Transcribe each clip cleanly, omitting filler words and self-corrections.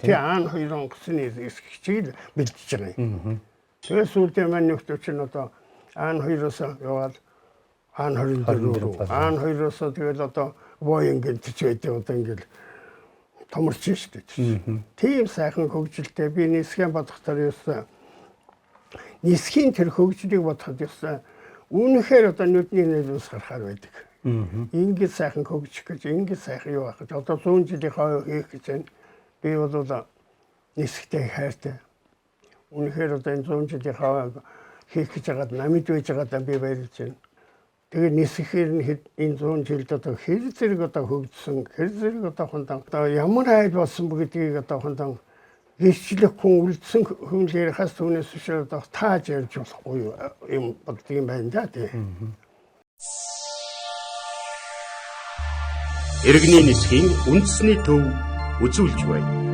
тий аан 2 онгоцны эсгэгчийг бэлдэж байгаа юм. Тэгээд сүүлдээ маань нөхдөч нь одоо аан 2-оос яваад аан 24 рүү аан 2-оос тэгэл одоо Боинг гэж байдаг одоо ингээл томорч штэ. Тийм сайхан хөгжилтэй би нисхийн бодохоор юусан нисхийн тэр хөгжлийг бодоход юусан үнэхээр одоо нүдний нэрээс гарахаар байдаг. Ингээд сайхан хөгжих гэж ингээд сайхан юу ах гэж одоо 100 жилийн хойно хийх гэж байна. Би бол нисхтэй хайртай. Үнэхээр одоо энэ 100 жилийн хойно хийх гэж байгаад намайд байж байгаадаа би баярлж байна. Тэгээд нисэхээр нь энэ 100 жилд одоо хэр зэрэг одоо хөгжсөн, хэр зэрэг одоо хондог одоо ямар айл болсон бэ гэдгийг одоо хондог гэрчлэх хүн үлдсэн хүнлээр хас түүнээс биш одоо тааж ярьж болохгүй юм боддог юм байна да тий. Иргэний нисхийн үндэсний төв үзүүлж байна.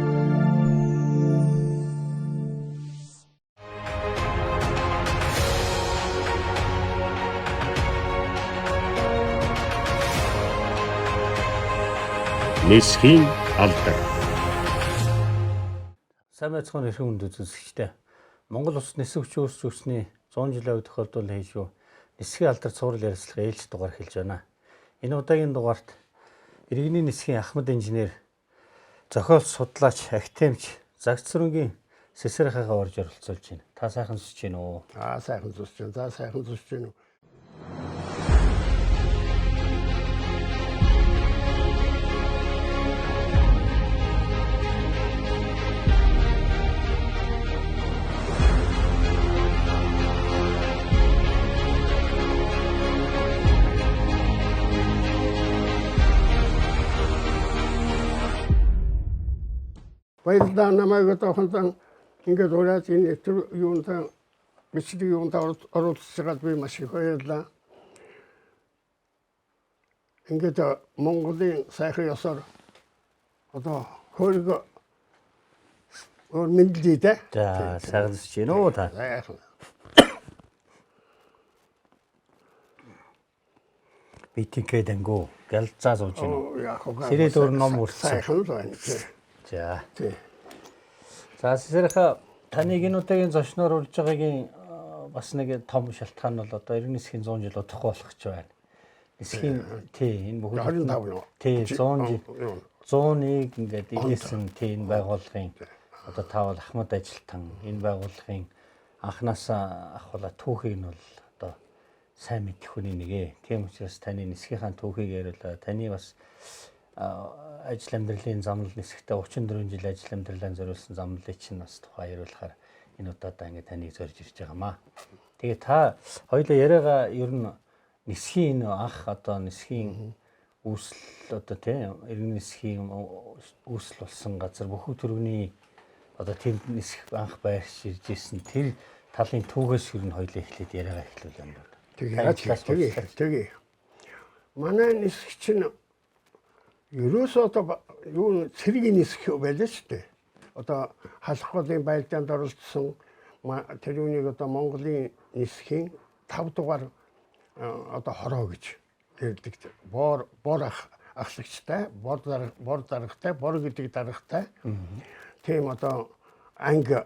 Нисхийн алдар. Сайн байцгаана эрхэм хүнд үзэгчдээ. Монгол улс нисэх хүчөөс өсний 100 жилийн үед тохиолдол хийжүү нисхийн алдар цуврал ярилцлага ээлж дугаар хэлж байна. Энэ удаагийн дугаарт иргэний нисхийн Ахмад инженер, зохиол судлаач, академич Загцрөнгийн Сэсэрхайгаа орж оролцуулж байна. Та сайхан зүсэж байна уу? Сайхан зүсэж байна. За сайхан зүсэж байна уу? Баярлалаа намайг одоохон ингээд ураад энэ юунтаа бичлэг юунтаа оролцсогаад би маш их баярлалаа. Ингээд Монголын сайхан ёсоор одоо хөргө мэдлээ дээ. За сайхан зүсэж байна уу та? Сайхан. BTK дангуу галзаа сууж байна. Яг Сэрээ дөр ном үрсэн. сайхан байна. За. Тий. За Сэсэрхай таныг энэ удаагийн зочноор урьж байгаагийн бас нэг том шалтгаан бол одоо иргэн нисхийн 100 жил удахгүй болох гэж байна. Нисхийн тий энэ бүхэл 25 юу? Тий 100 жил 100-ыг ингээд илээсэн тий энэ байгууллагын одоо та бол Ахмад ажилтан энэ байгууллагын анханасаа ахвала түүхийг нь бол одоо сайн мэдэх хүний нэгэ. Тийм учраас таны нисхийнхаа түүхийг яриулаа. Таны бас ажил амьдралын замнал нисэхдээ 34 жил ажил амьдралаа зориулсан замналыг чинь бас тухай яриулахаар энэ удаадаа ингээд таныг зорж ирж байгаамаа. Тэгээ та хоёулаа яриагаа ер нь нисхийн анх одоо нисхийн үүсэл одоо тийм иргэн нисхийн үүсэл болсон газар бүхий төрөний одоо тэнд нисэх анх байрч ирж ирсэн тэр талын түүхээс ер нь хоёулаа эхлээд яриагаа эхлүүл юм байна. Тэгээ. Манай нисгч нь ерөөсөө одоо юу цэргийн нисэх байлаа шүү дээ. Одоо халах голын байлдаанд оролцсон тэр үнийг одоо Монголын нисхийн 5 дугаар одоо хороо гэж ярьдаг. Бор ахлагчтай, бор даргатай, бор гэдэг даргатай. Тийм одоо анги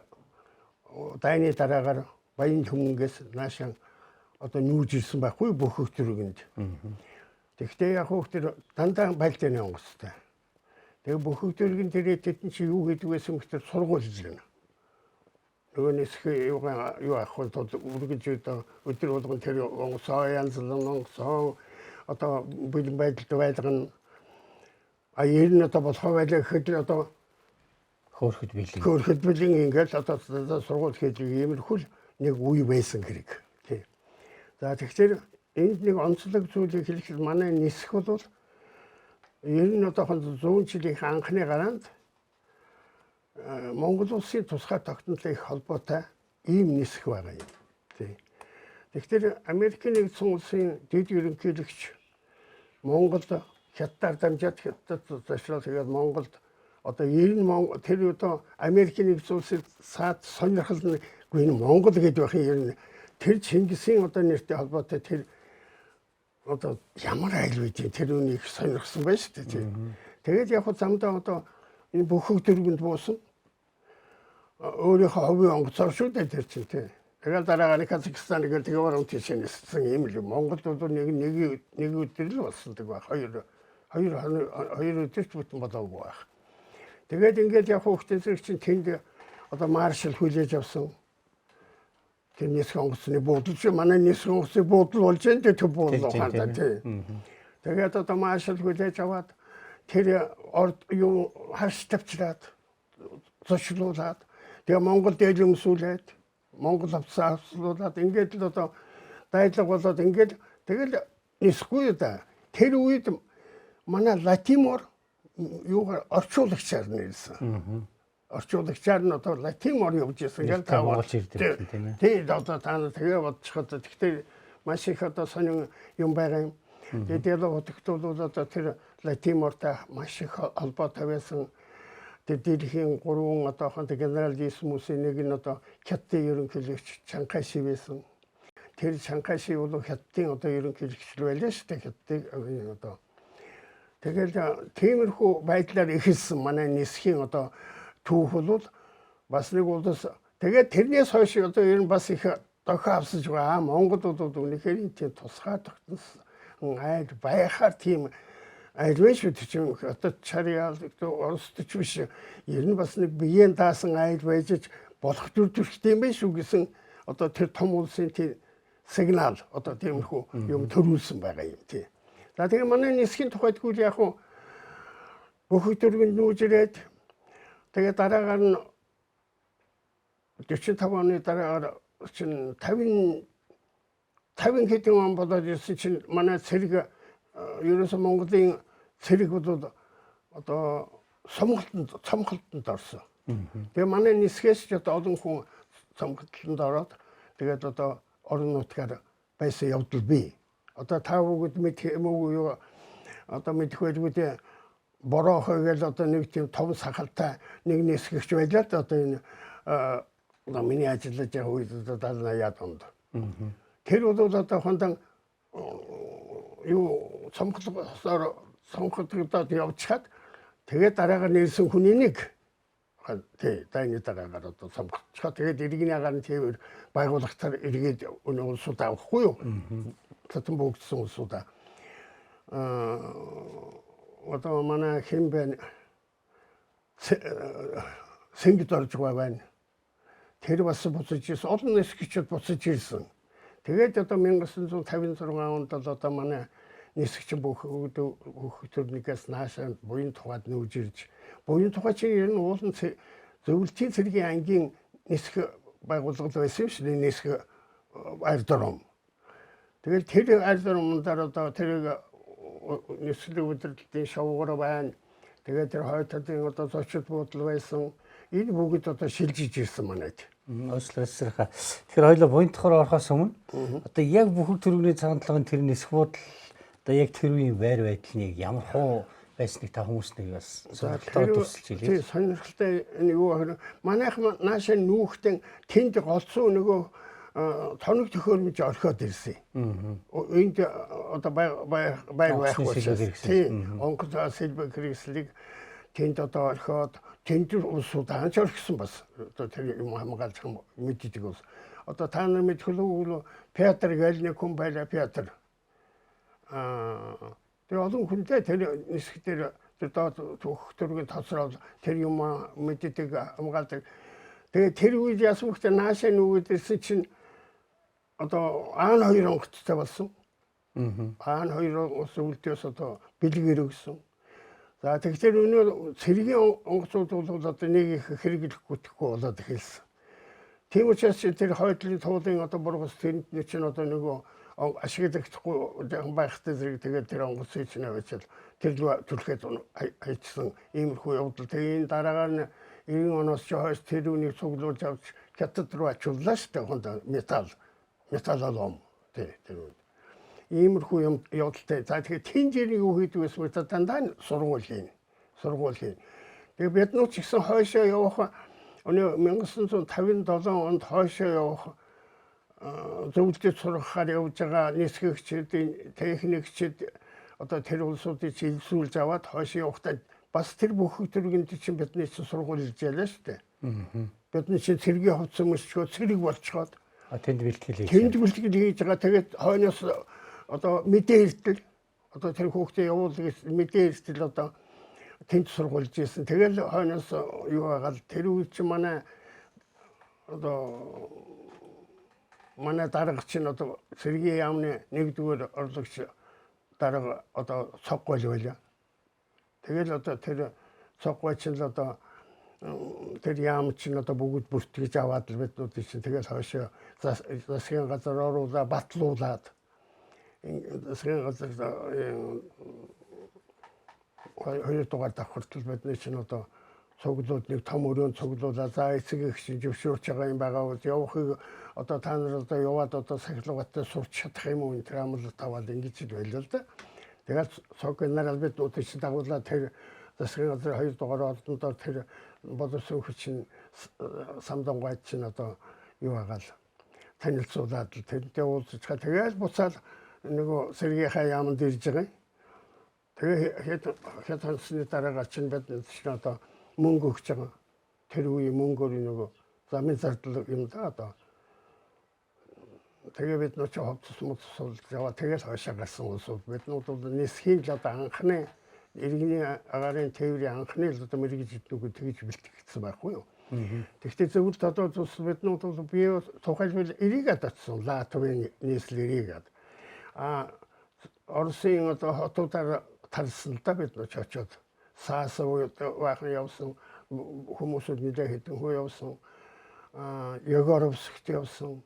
дайны дараагаар баян хүмүүнгээс наашаа одоо нүүж ирсэн байхгүй бүх төрөнд. Тэгтээ яг хөөхтөр дандаа байлдааны онгоцтой. Тэгээ бүх төргийн тэрээ тэтэн чи юу гэдэг байсан гэхээр сургуулж байна. Нөгөө нисэх юу ах вэ үргэлж өдөр болгон тэр онгоцоо янзлан онгоцоо одоо бүлэн байдалд байлгана. Ер нь одоо болохоо байлаа гэхэд одоо хөөрхөд бэлэн ингээл одоо сургууль хийж иймэрхүү нэг үе байсан хэрэг. Тий. За тэгэхээр энд нэг онцлог зүйлийг хэлэхэд манай нисэх бол ер нь одоо 100 жилийн анхны гараанд Монгол улсын тусгай тогтнолын холбоотой ийм нисэх байгаа юм. Тий. Тэгэхээр Америкийн нэгдсэн улсын дэд ерөнхийлөгч Монголд хятадаар дамжаад хятад зочлол тэгээд Монголд одоо ер нь тэр одоо Америкийн нэгдсэн улсын саад сонирхол нь Монгол гэдэг байх юм. Тэр Чингисийн одоо нэртэй холбоотой тэр одоо ямар айл вэ тэр үнийг сонирхсан байж шүү дээ. Тэгээд яг замдаа одоо энэ бүх дөрвөнд буусан өөрийнхөө ховын онгоцоор шүү дээ тэр чинь тий. Тэгэл дараагаар Казахстан гээд тэгээ баруун тийш ниссэн юм л Монгол бол нэг өдөр л болсондаг баг. Хоёр өдөр ч бүтэн болоогүй байх. Тэгээд ингээд яг хүүхдийн зэрэг чинь тэнд одоо маршал хүлээж авсан. Тэр нисэх онгоцны буудлын чинь манай нисэх онгоцны буудлын болж энэ төв буудлын хандаа тий. Тэгээд одоо маршал хүлээж аваад тэр юу хаш тавьчраад зочлуулаад тэгээ Монгол дээд өмсүүлээд Монгол авцуулаад ингээд л одоо дайдлага болоод ингээд тэгэл нисэхгүй да. Тэр үед манай Латимор юугаар орчуулагчаар нэрсэн. Орчуулагчаар нь одоо Латимор явж ирсэн. Яг таавалж ирдэг тийм ээ. Тийм одоо та тэгээ бодчиход гэхдээ маш их одоо сонин юм байгаа юм. Тэгээд бодогдвол одоо тэр Латимортай маш их холбоотой байсан. Дээрхийн 3 одоохон генерал Дисмусийн нэг нь одоо Хятадын ерөнхийлөгч Чанкайши байсан. Тэр Чанкайши бол Хятадын одоо ерөнхийлөгч байлаа шүү дээ. Хятадын одоо тэгэл тиймэрхүү байдлаар эхэлсэн манай нисхийн одоо түүх бол бас нэг улс. Тэгээд тэрнээс хойш одоо ер нь бас их дохио авсаж байгаа. Монгол бол үнэхээр тийм тусгай тогтсон айд байхаар тийм айдвэш үтчим одоо чариал оросч биш ер нь бас нэг биеийн даасан айд байж болох дүрхтэй юм биш үү гэсэн одоо тэр том улсын тийм сигнал одоо тиймэрхүү юм төрүүлсэн байгаа юм тий. За тэгээ манай нисхийн тухайд гүйл яг хуу бүх төрөнд нүүжрээд тэгээ дараагаар нь 45 оны дараагаар чинь 50 хэдэн он болоод ирсэн чинь манай цэрэг ерөөсөө Монголын цэрэг бол одоо цомголтонд орсон. Тэгээ манай нисгээс ч одоо олон хүн цомголтонд ороод тэгээд одоо орон нутгаар байсан явдал бий. Одоо та бүгд мэдэх юм уу юу одоо мэдэх байлгүй дээ. Бороо хойгол одоо нэг тийм том сахалтай нэг нисгэгч байлаа да одоо энэ одоо миний ажиллаж байгаа үед одоо 70-80 онд. Тэр бол одоо хондан юу сонгогдоод явчихад тэгээд дараагаар нэрсэн хүний нэг тий дайны дараагаар одоо сонгогдчиход тэгээд иргэний агаар нь тийм байгуулагчаар эргээд өнөө улсууд авахгүй юу? Татан бүгдсэн улсуудаа одоо манай хэн бэ Сэнгид орж байгаа байна. Тэр бас буцаж ирсэн. Олон нисгчид буцаж ирсэн. Тэгээд одоо 1956 онд л одоо манай нисгч бүх төрнийгээс наашаа буян тухайд нүүж ирж буян тухай чинь ер нь уулын зөвлөлтийн цэргийн ангийн нисэх байгууллага байсан юм шиг нисэх аэродром. Тэгээд тэр аэродромдаар одоо тэр нисэх удирдлагын шавуугаар байна. Тэгээд тэр хойтодын одоо зочид буудлага байсан. Энэ бүгд одоо шилжиж ирсэн манайд. Уучлаарай. Тэгэхээр хоёлоо буян тухайд орохоос өмнө одоо яг бүхэл төрөний цаандалагын тэр нисэх буудал одоо яг тэр үеийн байр байдал нь ямар хуу байсныг та хүмүүст нэг бас сонирхолтой тусалж хэлье. Тийм сонирхолтой юу манайх наашаа нүүхтэн тэнд голцоо нөгөө тоног төхөөрөмж орхиод ирсэн. Энд одоо байр байх учраас тийм онгоц сэлбэг хэрэгслийг тэнд одоо орхиод тэнд улсууд хаач орхисон бас одоо тэр юм хамгаалж мэддэг ус. Одоо та нар мэдхлүү Петр гээл нэг хүн байлаа Петр. Тэр олон хүнтэй тэр нисэх тэр доод түүх төргийн тоцрол тэр юм мэддэг хамгаалдаг. Тэгээ тэр үед ясвахтай наашаа нүгдсэн чинь одоо аан 2 онгоцтой болсон. Аан 2 онгоц үлдээс одоо бэлгэр өгсөн. За тэгэхээр өнөө цэргийн онгоцууд бол одоо нэг их хэрэглэхгүй болоод эхэлсэн. Тийм учраас тэр хойдлын туулын одоо бургас тэнд чинь одоо нөгөө ашиглагдахгүй байхтай зэрэг тэгээд тэр онгоцыг чинь авчил тэр түлхээд хайчсан иймэрхүү явдал. Тэгээд дараагаар нь 90 оноос ч хойш тэр үнийг цуглуулж авч хятад руу ачууллаа шүү дээ. Хонд металл алом тэр иймэрхүү юм явдалтай. За тэгээд тэнжирийн юу хийдэг вэ гэвэл дандаа сургууль хийн. Тэгээд бид нууц гэсэн хойшоо явах өнөө 1957 онд хойшоо явах зөвлөлтөд сургахаар явж байгаа нисгэгчдийн техникчид одоо тэр улсуудыг чиглүүлж аваад хойшоо явахдаа бас тэр бүх төрөнд чинь бидний чинь сургууль хийж ялаа шүү дээ. Бидний чинь цэргийн хувцас мөсчөө цэрэг болцоход Тэнд бэлтгэл хийж. тэнд бэлтгэл хийж байгаа. Тэгээд хойноос одоо мэдээ эрдэл одоо тэр хүүхдээ явуулах мэдээ эрдэл одоо тэнд сургуулж ийсэн. Тэгэл хойноос юу байгаа л тэр үе чинь манай одоо манай дарга чинь одоо цэргийн яамны нэгдүгээр орлогч дарга одоо цоггой байлаа. Тэгэл одоо тэр цоггой чинь л одоо тэр яам чинь одоо бүгд бүртгэж аваад л биднүүд чинь тэгэл хойшоо засгийн газар оруулаад батлуулаад засгийн газар хоёр дугаар давхартал бидний чинь одоо цуглууд нэг том өрөөнд цуглуулаад за эцэг их чинь зөвшөөрч байгаа юм байгаа бол явахыг одоо та нар одоо яваад одоо сахилгаатай сурч чадах юм уу энэ тэр амлалт таваад ингэж л байлаа л да. Тэгээд цог нар биднүүд чинь дагуулаад тэр засгийн газар хоёр дугаар ордондоо тэр боловсон хүчин самдангайд чинь одоо юу агаал танилцуулаад тэрнтэй уулзаж тэгээд буцаад нөгөө сэргийнхаа яамд ирж байгаа. Тэгээд хэд хонсны дараа чинь бид чинь одоо мөнгө өгч байгаа. Тэр үе мөнгөөр нөгөө замын зардал юм да одоо. Тэгээд бид нөө чи хувцас мөцсөл яваа тэгээд хойшоо гарсан улсууд биднүүд бол нисхийн л одоо анхны иргэний агарын тээврийн анхны л одоо мэрэгж иднүүг тэгж бэлтгэгдсэн байхгүй юу. Тэгвэл зөвхөн одоо зүс биднүүд бол бие тухайлбал эрийгээд очсон Латвийн нийслэл эрийгээд. Оросын одоо хотуудаар тарсан л да бид нөө ч очоод саасаа баахан явсан хүмүүсүүд нэлээд хэдэн хөө явсан. Егоровскт явсан.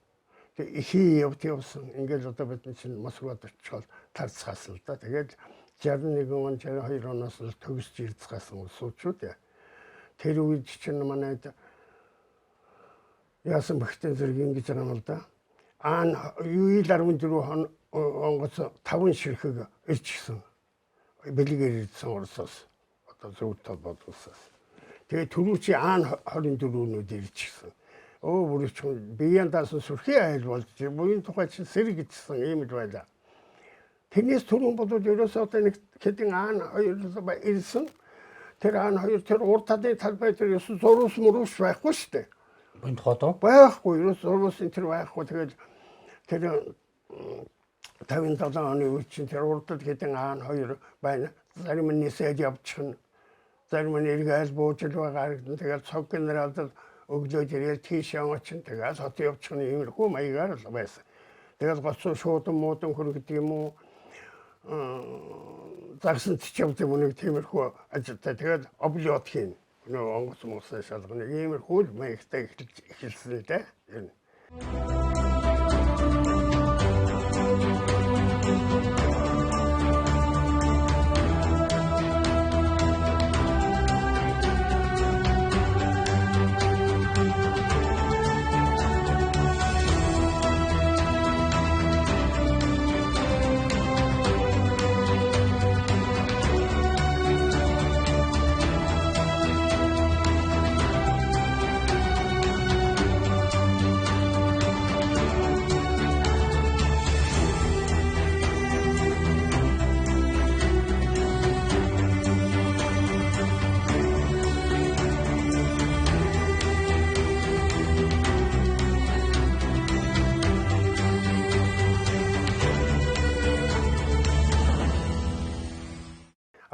Ихий явсан. Ингээл одоо бид чинь Москвад очоод тарцгаасан л да. Тэгээд 61 он 62 оноос л төгсж ирцгаасан улсууд яа. Тэр үед чинь манайд яасан бахтын зэрэг ингэж байгаа юм л да. Юуил 14 онгоц 5 ширхэг ирчихсэн. Бэлгээр ирсэн Оросоос. Одоо зөв толгойлсоос. Тэгээ түрүүчи 24-нүүд ирчихсэн. Бүрч биеийн даасан сүрхий айл болж буян тухай чинь сэрэг гिचсэн юм л байлаа. Тэрнээс түрүүн бол ерөөсөө одоо нэг хэдин хоёр ирсэн. Тэр хоёр тэр урд талын талбай тэр ёс зурус мөрөс байхгүй шүү дээ. Буян тухайд байхгүй ерөөс зурусын тэр байхгүй. Тэгээд тэр 57 оны үед чинь тэр урдд хэдин хоёр байна. Зарим нь нисээд явчихна. Зарим нь эргээл бууж л байгаа. Тэгээд цог генералд өглөө ирээд тийш яваач тэгээд хот явчихна иймэрхүү маягаар л байсан. Тэгээд гоцсон шуудан муудан хөргөдөг юм уу? Загсан чичвд юм нэг тиймэрхүү ажилтаа тэгээд облиот хийн. Нөгөө онгоц мөсөө шалгана иймэрхүү маягтай эхэлсэн л дээ. Энэ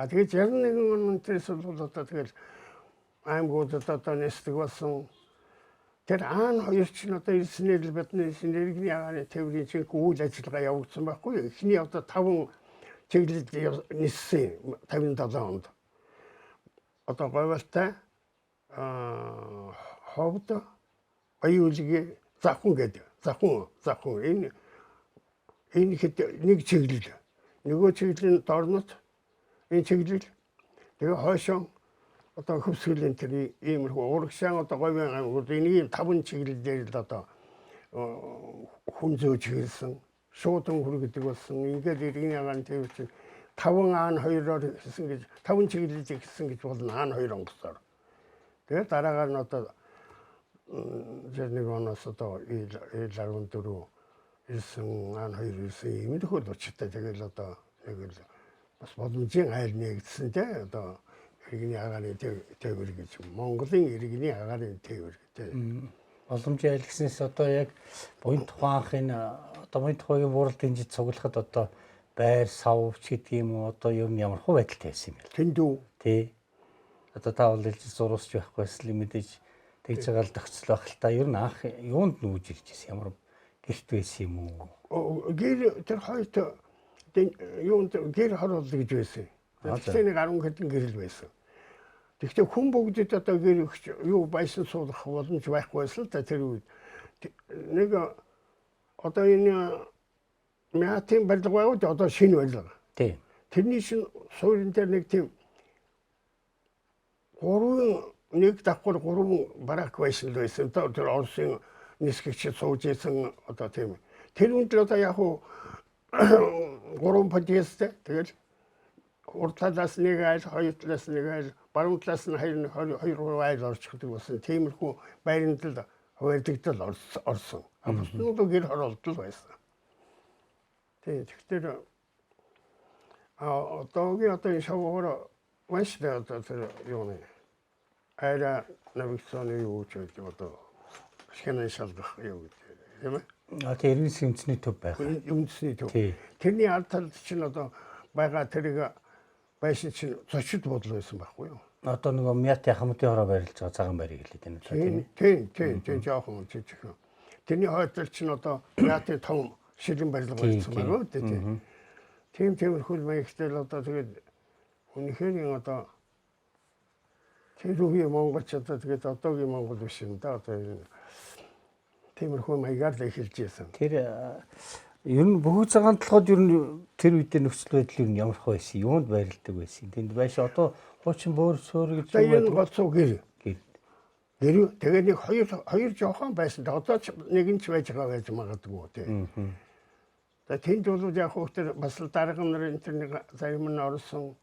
тэгээд 61 он тэрс бол одоо тэгэл аймагуудад одоо нэстэг болсон. Тэр хоёр чинь одоо ирснээр л бидний иргэний агарын тээврийн чинь үйл ажиллагаа явагдсан байхгүй юу? Эхний одоо 5 чиглэлд ниссэн 57 онд. Одоо говьлтай ховд аюулгүй завхан гэдэг. Завхан энэ хэд нэг чиглэл. Нөгөө чиглэлийн дорнот энэ чиглэл тэгээ хойшоо одоо хөвсгөлийн тэр иймэрхүү урагшаан одоо говийн аймагуд энийг 5 чиглэл дээр л одоо хүн зөөж хэлсэн шуудан хүргэдэг болсон. Ингээд иргэний агарын тээвэр чинь 5 2-оор хийсэн гэж 5 чиглэлийг хийсэн гэж болно 2 онгоцоор. Тэгээ дараагаар нь одоо 61 оноос одоо ил 14 ирсэн 2 ирсэн иймэрхүү л учиртай тэгэл одоо нэг л бас боломжийн айл нэгдсэн те одоо иргэний агаарын тээвэр гэж Монголын иргэний агаарын тээвэр гэдэг. Боломжтой айлгснээс одоо яг буян тухайн одоо буян тухайгийн буурал дэмжиж цуглахад одоо байр савч гэдэг юм уу одоо ер нь ямар хөө байдалтай байсан юм бэ? Тэндүү Тий. Одоо та бол жилж зурусч байхгүйс л мэдээж тэгж байгаа л тохицол байх л та. Ер нь анх юунд нүүж ирж ирсэн ямар гэрт байсан юм уу? гэр тэр хоёрт юунд гэр хороолол гэж байсан. Тэгэхээр нэг 10 хэдэн гэрэл байсан. Тэгэхдээ хүн бүгдэд одоо гэр юу байсан суулгах боломж байхгүйсэн л та тэр үед. Нэг одоо энэ мяатын барилга байгаад одоо шинэ барилга. Тий. Тэрний шин суурин дээр нэг тийм 1 давхар 3 барак байсан л байсан. Тэр Оросын нисгэгч сууж исэн одоо тийм. Тэр үнд л одоо яг уу 3 подъездтэй. Тэгэл урд талаас нэг айл, хоёр талаас нэг айл, баруун талаас нь хоёр айл орчихдаг болсон. Тиймэрхүү байранд л хувирдагдал орсон. Бусдууд гэр хороолдол байсан. Тэгэхээр одоогийн одоо энэ шавуугаар маш одоо тэр юу нэ айра навигацийн юу ч гэдэг одоо шгэнэн шалгах юу гэдэг тийм ээ. Тэр иргэн үндэсний төв байх. Үндэсний төв. Тэрний аль талд чинь одоо байгаа тэрийг байсан чинь зочид бодол байсан байхгүй юу? Одоо нөгөө мяатын хамтын хороо барилж байгаа цагаан байрыг хэлээд байна тийм ээ. Тийм жоохон жижигхэн. Тэрний хойдол чинь одоо мяатын том ширэн барилга байсан байна үү тийм. Тиймэрхүү маягтай л одоо тэгээд үнэхээр одоо тэр үеийн монголч одоо тэгээд одоогийн монгол биш юм да одоо тиймэрхүү маягаар л эхэлж байсан. Тэр ер нь бүх цагаан толгойд ер нь тэр үедээ нөхцөл байдал юу ямар хөө байсан? Юунд байрладаг байсан? Тэнд байш одоо хуучин бөөр сөөр гэж юм байна. Гоцоо гэр. Гэр тэгээд нэг хоёр жоохон байсан. Одоо ч нэг нь ч байж байгаа байж магадгүй тийм. Тэгээд тэнд бол яг хөө тэр бас л дарга нар энэ тэр нэг зарим нь орсон.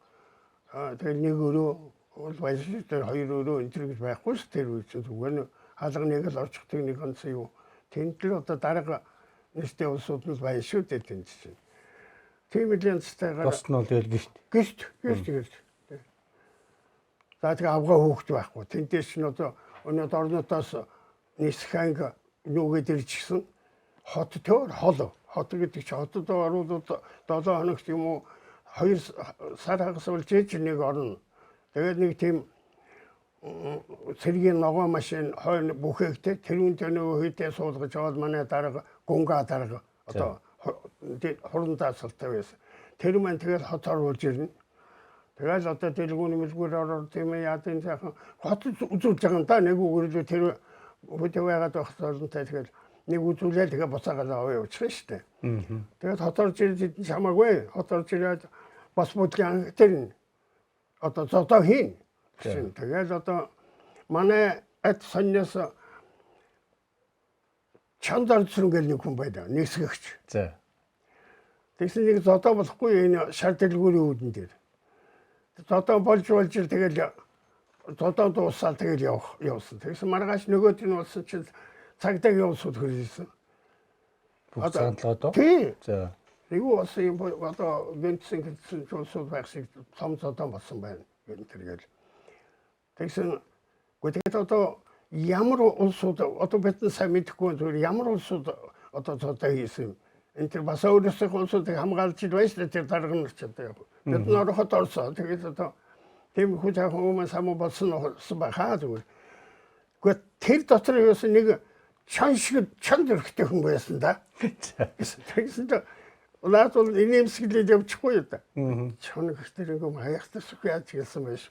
Тэгээд нэг өрөө бол байж тэр хоёр өрөө энэ тэр гэж байхгүй ш тэр үе чинь зүгээр нь хаалга нэг л орчихдаг нэг онцгой юу. Тэнд л одоо дарга нэстэй улсууд нь байна шүү дээ тэнд чинь. Тийм л янзтайгаар босд нь бол тэгэл гэрт. За тэгээ авгаа хөөхт байхгүй. Тэндээс чинь одоо өнөөд орнотоос нисэх анги нүгэд ирчихсэн хот төр хот гэдэг чинь хотод орнууд 7 хоногт юм уу 2 сар хагас болж ээж нэг орно. Тэгээд нэг тийм цэргийн ногоо машин хойно бүхээгтэй тэрүүн нөгөө хүйтэй суулгаж аваад манай дарга гунга дарга одоо хурандаа салтай байсан. Тэр маань тэгээд хот оруулж ирнэ. Тэгээд одоо дэлгүүр мэлгүүр ороод тийм яадын сайхан хот үзүүлж байгаа юм да нэг үгээр тэр хөдөө байгаад багтаалантай тэгээд нэг үзүүлээ тэгээд буцаагаад аваа явчихсан шүү дээ. Тэгээд хот орж ирээд чамаагүй хот орж ирээд бас бүдгийн тэр одоо зодоо хийн. Тэгээд одоо манай эд сонёс чандарцрын гэл нэг хүн байдаг нисгэгч. За. Тэгсэн нэг зодоо болохгүй энэ шар дэлгүүрийн үүдэн дээр. Зодоо болж тэгэл зодоо дуусаад тэгэл явсан. Тэгсэн маргааш нөгөөд нь болсон чинь цагдаа явуулсууд хөрөлсөн. Одоо тий. За. Юу болсон юм одоо гэнтсэн зүйлсүүд байхсыг том зодоо болсон байна. Гэн тэргээл. Тэгсэн гэхдээ одоо ямар улсууд одоо бидний сайн мэдэхгүй зүгээр ямар улсууд одоо зодоо хийсэн юм. Энэ тэр бас өөрөөсөө улсуудыг хамгаалж байж л тэр дарга нар ч одоо яг. Бид нар хот орсон. Тэгээд одоо тийм хүн жоохон өмнө самуу болсон байхаа зүгээр. Гэхдээ тэр дотор юусэн нэг чан шиг чан дөрхтэй хүн байсан да. Тэгсэн чинь улаад бол инээмсэглээд явчихгүй юу да. Чан гэхдээ нэг хаяхтас яаж хэлсэн байж.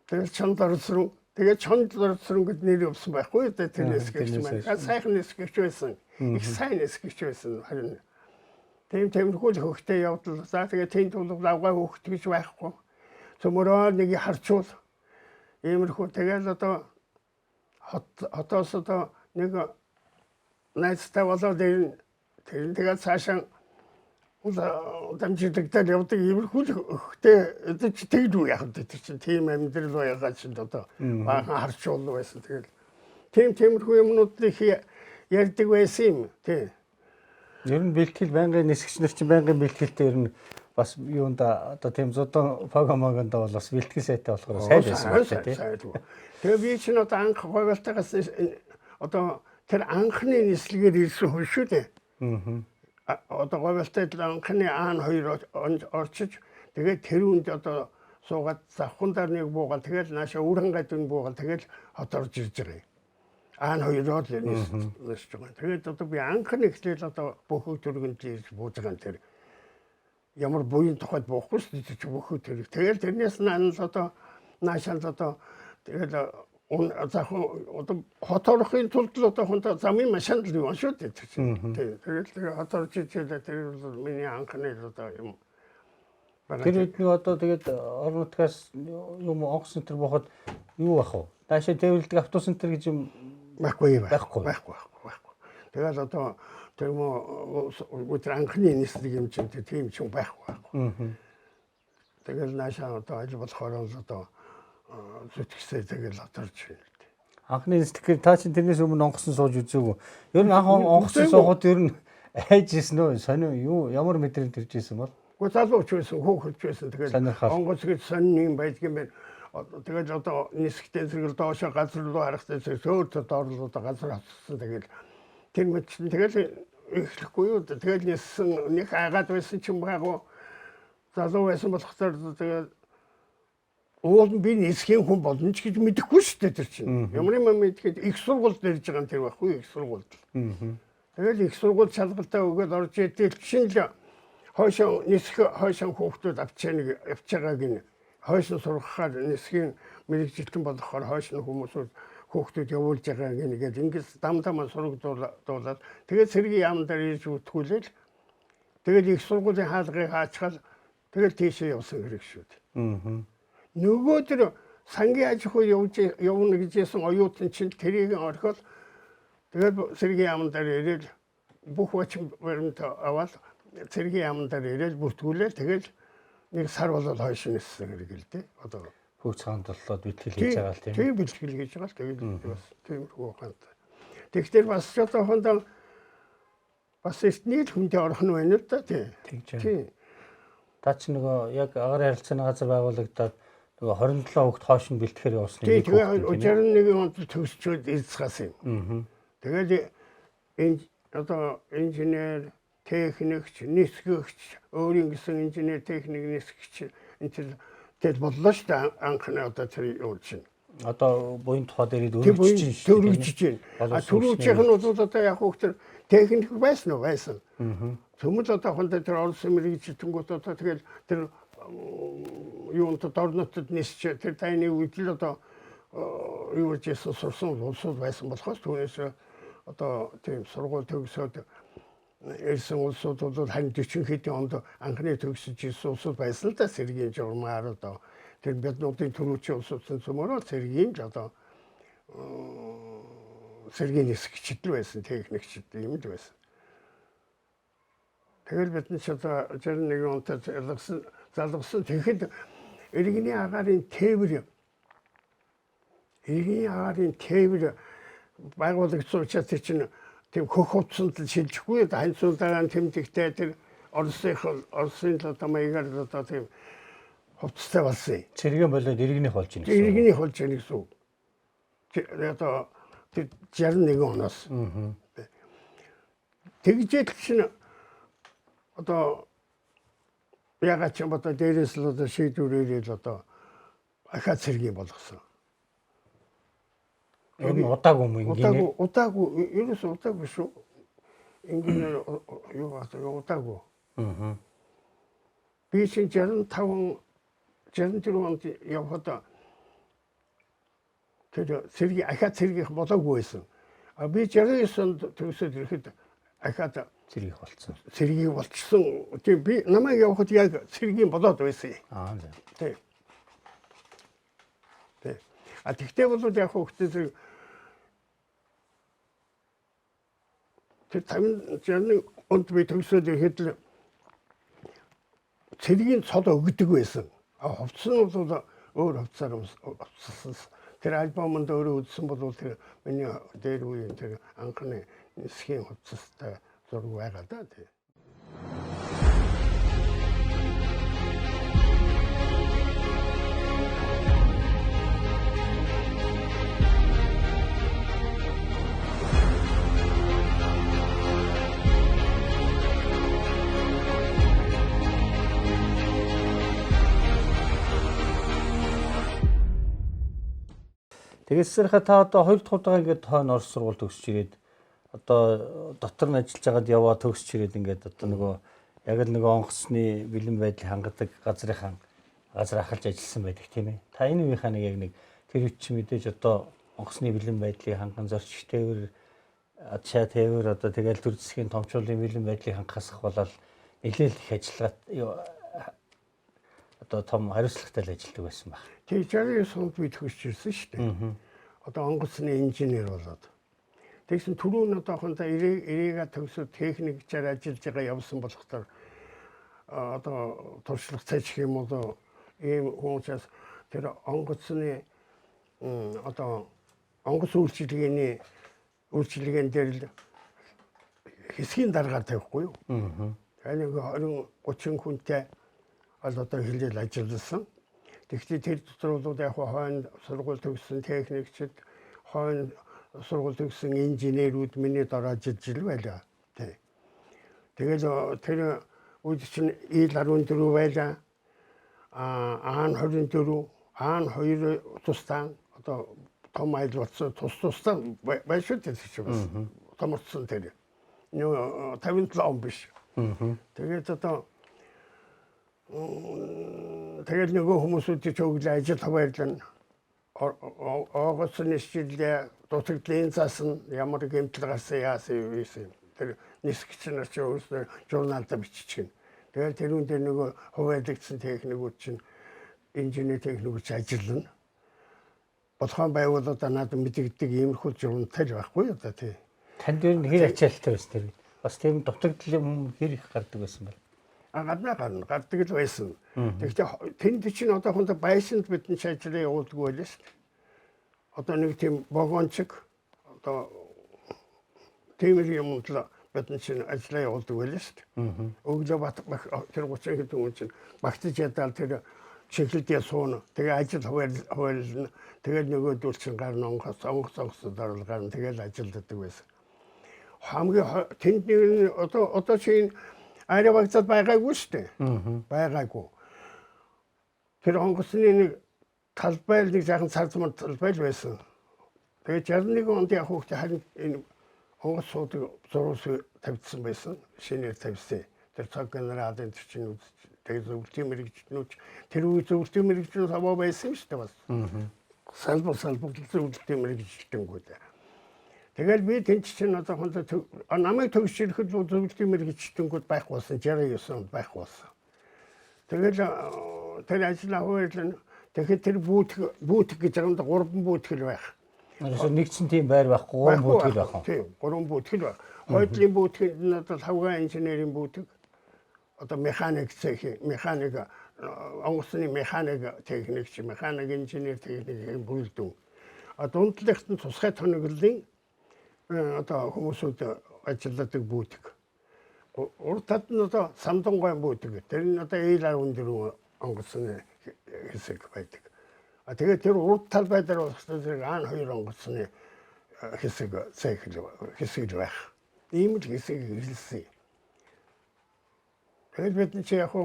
Тэгээд чандарсруу тэгээд чандарсруу гэд нэр явсан байхгүй дээ тэр нэсгэгч маань. Сайхан нэсгэгч байсан. Их сайн нэсгэгч байсан. Харин тиймэрхүү л хөхтэй явдал. За тэгээд тэнд бол авгаа хөхт гэж байхгүй. Цөмөрөө нэг харчуул. Иймэрхүү тэгээд одоо хотоос одоо нэг найзтай болоод тэгээд цаашаа дамжигдагдаад явдаг иймэрхүү л хөхтэй тэгж үү яах вэ чинь тийм амьдрал байгаад чинь одоо баахан харчуул байсан. Тэгээд тиймэрхүү юмнуудыг ярьдаг байсан юм тий. Ер нь бэлтгэл байнгын нисгч нар чинь байнгын бэлтгэлтэй ер нь бас юунда одоо тийм зодон погомогонд бол бас бэлтгэл сайтай болохоор сайн байсан байна тийм. Тэгээ би чинь одоо анх говьалтаагаас одоо тэр анхны нислэгээр ирсэн хүн шүү дээ. Одоо говьалтай анхны аан хоёр орчиж тэгээд тэр үнд одоо суугаад завхандаар нэг буугаад тэгээд наашаа үрхангайд нь буугаад тэгээд хот орж ирж байгаа юм. Аан хоёроо л нисэж байгаа. Тэгээд одоо би анхны ихтэл одоо бөхөг төргөнд ирж бууж байгаа юм тэр. Ямар буян тухайд буухгүй шүү дээ чи бөхөг төрөг. Тэгээд тэрнээс нь одоо наашаа одоо тэгээд захан одоо хот орохын тулд л одоо хонтой замын машинд л юм шүү дээ. Тэгээд хот орж ичээд тэр бол миний анхны одоо юм. Тэр үед нэг одоо тэгээд орон нутгаас юм онгоц центр боход юу бах вэ? Даашаа тээвэрлдэг автобус центр гэж юм байхгүй. Тэгээд одоо тэр өдөр анхны нислэг юм чинь тийм ч байхгүй. Тэгээд наашаа одоо ажил болохоор л одоо зүтгэсээ тэгэл оторч байна. Анхны нислэгээр та чинь тэрнээс өмнө онгоцсон сууж үзээгүй. Ер нь анх онгоцсон суугаад ер нь айжсэн нөө сонио юу ямар мэдрэмж төрж исэн бол? Гэхдээ залууч байсан, хөөхөлж байсан. Тэгээд онгоц гэж сонин юм байдгийн байна. Тэгээд одоо нисгтэн зэрэг доошоо газар руу харахтай сөөртө доорлоо газар хассан. Тэгээд тэр мэт чинь тэгэл эхлэхгүй юу. Тэгээд ниссэн нэг агаад байсан ч юм байгуу. Залуу байсан болохоор тэгээд уул би нисхийн хүн болно ч гэж мэдэхгүй шүү дээ тэр чинь. Ямар юм мэдгээд их сургуульд ирж байгаа юм тэр байхгүй их сургуульд. Тэгээд их сургууль шалгалтаа өгөөд орж идээл чинь л хойшоо нисэх хойшоо хүүхдүүд авч байгааг нь хойшоо сургахаар нисхийн мэрэгжилтэн болохоор хойшоо хүмүүсүүд хүүхдүүд явуулж байгааг нэгээд ингэж дамдамаа сургуулаад тэгээд сэргийн яам дээр ирж үтгүүлээл тэгээд их сургуулийн хаалгыг хаачгаал тэгээд тийшээ явсан хэрэг шүү дээ. Нөгөө тэр сангийн аж ахуй явна гэжсэн оюутан чинь тэрийг орхиол тэгээд сэргийн яам дээр ирээд бүх хүчин баримт аваад цэргийн яамн дээр ирээд бүртгүүлээ. Тэгэл нэг сар болоод хойш ниссэн хэрэг л дээ. Одоо бүх цаанд болоод бэлтгэл хийж байгаа л тийм. Тийм бэлтгэл хийж байгаа л тэгээд бас тиймэрхүү ханд. Тэгэхээр бас одоохондоо бас эртний хүнтэй орох нь байна л да тийм. Тийм. Та ч нөгөө яг агаар харилцааны газар байгуулагдаад нөгөө 27 хүүхд хойш нь бэлтгэхээр явуулсан юм. Тэгээд 61 онд төгсчөөд ирцгаас юм. Тэгээд энэ одоо инженер техникч, нисгэгч, өөрийн гэсэн инженер, техник, нисгэгч энэ тэл боллоо шүү дээ анхны одоо тэр юу чинь. Одоо буян тухай дээр өргөжж байна. Түрүүчийнх нь бол одоо яг хөөхтөр техник байсан уу? Байсан. Цөмөл одоо хондоо тэр орсон мэрэгчлэнгүүд одоо тэгэл тэр юунт дорнотод нисч тэр тайны үед л одоо юу гэсэн сурсан улсууд байсан болохоос түүнээс одоо тийм сургууль төгсөөд ирсэн улсууд бол харин 40 хэдэн онд анхны төгсөж ирсэн улсууд байсан л да сэргийн журмаар одоо тэр биднуудын түрүүчийн улсуудын цөмөрөө сэргийн л одоо сэргийн нисгчд л байсан техникчд юм л байсан. Тэгэл бид нь ч одоо 61 онд залгсан тэгэхэд иргэний агаарын тээвэр байгуулагдсан учраас тэр чинь тийм хөх хувцсанд л шилжихгүй ханьцуулаа тэмдэгтэй тэр Оросын л одоо маягаар л одоо тийм хувцастай болсон юм. Цэргийн болоод иргэний болж ийн гэсэн. Иргэний болж ийн гэсэн үг. Одоо тэр 61 оноос. Тэгжэл чинь одоо ягаад ч юм одоо дээрээс л одоо шийдвэрээр л одоо ахаа цэргийн болгосон. Энэ удаагүй юм ингэ. Удаагүй ерөөс удаагүй шүү. Ингэ юу удаагүй. Би чинь 64 онд явхад тэр ахаа цэргийх болоогүй байсан. А би 69 онд төгсөөд ирэхэд ахаа цэргийх болцсон. Цэргийг болчихсон. Тийм би намайг явхад яг цэргийн болоод байсан юм. Тийм. Тийм. А тэгтээ бол яг хөөхтэй тэр 50 онд би төгсөөд ирэхэд л цэргийн цол өгдөг байсан. А хувцсан бол өөр хувцсаар хувцсан. Тэр альбомонд өөрөө үзсэн бол тэр миний дээр үеийн тэр анхны нисхийн хувцастай зураг байгаа да тий. Тэгээс та одоо 2 дахь удаа ингээд хойно Орос сургууль төгсөж ирээд одоо дотор нь ажиллаж байгаад яваа төгсөж ирээд ингээд одоо нөгөө яг л нөгөө онгоцны бэлэн байдлыг хангадаг газар ахалж ажилласан байдаг тийм ээ. Та энэ үеийнхаа нэг яг нэг тэр үуч чи мэдээж одоо онгоцны бэлэн байдлыг ханган зорчих тээвэр ачаа тээвэр одоо тэгэл төр засгийн томчуулын бэлэн байдлыг хангахасах болол нэлээд их ажиллагаа одоо том хариуцлагатай л ажилладаг байсан баг. Тэг 69 онд би төгсөж ирсэн шүү дээ. Одоо онгоцны инженер болоод. Тэгсэн түрүүн одоохондоо эрээгээ төгсөд техникчээр ажиллаж байгаа явсан болохоор одоо туршлага цаачих юм уу ийм хүмүүсээс тэр онгоцны одоо онгоц үйлчилгээний дээр л хэсгийн дараагаар тавихгүй юу? Тэгэхээр 20-30 хүнтэй одоо хэлэл ажилласан. Тэгэхдээ тэр дотор бол яг хойно сургууль төгссөн техникчид, хойно сургууль төгссөн инженерүүд миний дараа ажиллаж ил байлаа. Тэгээд тэр үед чинь ил-14 байлаа. АН-24, АН-2 тусдаа одоо том айл болсон тусдаа байж шүү дээ чи бас. Томорсон тэр. Нөө 57 он биш. Тэгээд одоо тэгээд нөгөө хүмүүсүүд ч өглөө ажил хаваарлан оогоцны шилдэ дутагдлын засан ямар гэмтэл гарсан яасан юм. Тэр нисгч нар ч өөрсдөө журналд биччихнэ. Тэгээд тэрүүн дээр нөгөө хуваалцсан техникүүд чинь инженер техникүүд ажиллана. Бодхон байгууллагууд надад мэдэгдэг иймэрхүү журналтай байхгүй одоо тий. Танд ер нь хэр ачаалттай байсан тэр. Бас тийм дутагдал хэр их гардаг байсан бэ? Гаддаг л байсан. Тэгэхдээ тэнд чинь одоохондоо байшинд бидний ажиллаа явуулдаг байлаа шүү дээ. Одоо нэг тийм вагончик одоо тиймэр юмд л бидний чинь ажиллаа явуулдаг байлаа шүү дээ. Өглөө тэр 30 хэд хүн чинь багтаж ядаад тэр чиглэлдээ сууна. Тэгээ ажил хуваарлна. Тэгээд нөгөөдөл чинь гарна онгоцод орол гарна. Тэгээд ажилладаг байсан. Хамгийн тэнд нэг одоо чинь арай багцад байгаагүй шүү дээ. Байгаагүй. Тэр онгоцны нэг талбай нэг жаахан цаазмар талбай байсан. Тэгээд 61 онд яг хүүхдээ харин энэ онгоц суудаг зурус тавьдсан байсан. Шинээр тавьсан. Тэр цаг генералын чинь тэгээд зөвлөлтийн мэрэгчлэнүүч тэр үе зөвлөлтийн мэрэгчлэн аваа байсан шүү дээ бас. Салбар зөвлөлтийн мэрэгчлэнгүүд. Тэгэл би тэнд чинь одоохондоо намайг төгсөж ирэхэд зөвлөлтийн мэрэгчлэнгүүд байхгүй болсон 69 онд байхгүй болсон. Тэгэл тэр ажлаа хуваарлан тэгэхээр тэр бүүтг гэж байгаа 3 бүүтгэл байх. Нэгдсэн тийм байр байхгүй 3 бүүтгэл байх. Тийм 3 бүүтгэл байх. Хойдлын бүүтгэл нь одоо хавгаан инженерийн бүүтг. Одоо механик онгоцны механик техникч, механик инженер техникийн бүрэлдэхүүн. Дундлагт нь тусгай тоноглолын одоо хүмүүсүүд ажилладаг бүүтг. Урд тад нь одоо самдангой бүүтг. Тэр нь одоо ил-14 онгоцны хэсэг байдаг. Тэгээд тэр урд талбай дээр болохоор АН-2 онгоцны хэсэг байх. Ийм л хэсэг хэлсэн. Тэгээд бид чи яг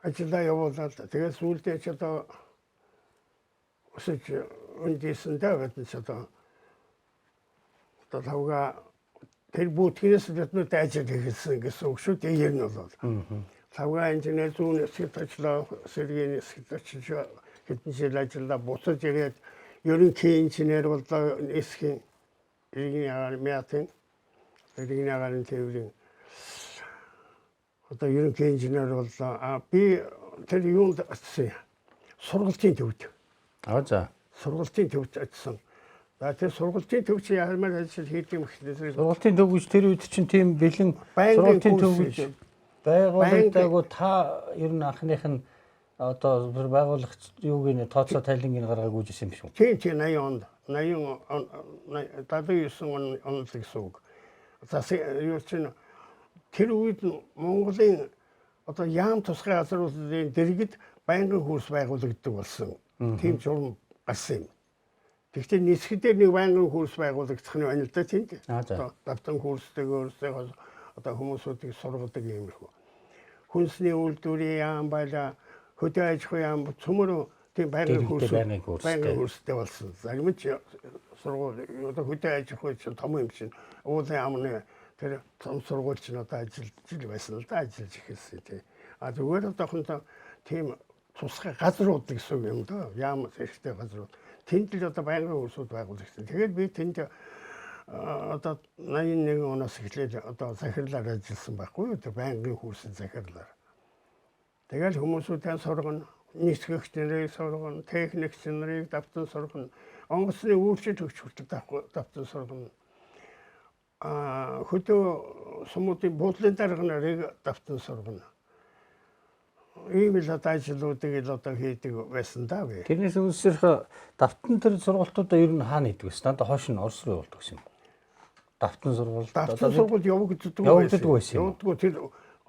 ажиллаа явуулаад тэгээд сүүлдээ ч одоо өсөж үндийсэндээ бид ч одоо тавга тэр бүтгэнээс биднүүд ажил хийсэн гэсэн үг шүү дээ ер нь бол. Тавга инженер зүүн хэсэгчлээ сэргийн хэсэгчлээ хэдэн жил ажиллаа буцаж ирээд ерөнхий инженер боллоо эсхийн иргэний агаарын тээврийн одоо ерөнхий инженер боллоо. Би тэр юунд очсон сургалтын төвд. За. Сургалтын төвд очсон. Тэр сургалтын төв чи яамаар ажил хийх юм гэхлээр сургалтын төв гэж тэр үед чинь тийм бэлэн сургалтын төв гэж байгуулагдаагүй та ер нь анхных нь одоо байгуулах юуг тооцоо тайлангийг гаргаагүй гэсэн юм шүү. Тийм 80 онд 79 онд гэсэн үг. За юу чинь тэр үед Монголын одоо яам тусгай газруудын дэргэд байнгын курс байгуулагддаг болсон. Тийм журам гарсан юм. Тэгвэл нисгэдээр нэг байнгын курс байгуулагдах нь байна л да тийм. Одоо давтан курстэй өөрсдөө одоо хүмүүсүүдийг сургадаг юмрхүү. Хүнсний үйлдвэрийн яам байлаа, хөдөө аж ахуйн яам цөмөр тийм байнгын байнгын хөрстэй болсон. Зарим ч сургууль одоо хөдөө аж ахуй чинь том юм чинь уулын амны тэр том сургууль чинь одоо жил байсан л да ажиллаж эхэлсэн тий. А зүгээр одоохондоо тийм тусгай газрууд гэсэн юм да. Яамс хэрэгтэй газрууд. Тэнд л одоо байнгын хөрсүүд байгуулагдсан. Тэгээд би тэнд одоо 81 оноос эхлээд одоо захирлаар ажилласан байхгүй юу? Тэр байнгын хөрсөн захирлаар. Тэгэл хүмүүсүүдээ сургана, нисгэгч нарыг сургана, техникч нарыг давтан сургана, онгоцны үйлчлэл өгч хүртэл давтан сургана. Хөдөө сумуудын буудлын дарга нарыг давтан сургана. Ийм л одоо ажлуудыг л одоо хийдэг байсан да би. Тэрнээс үүсэх давтан тэр сургалтуудаа ер нь хаана хийдэг вэ? Надад хойш нь Орос руу явуулдаг гэсэн юм. Давтан сургалт давтан сургалт явагддаг байсан. Явагддаг тэр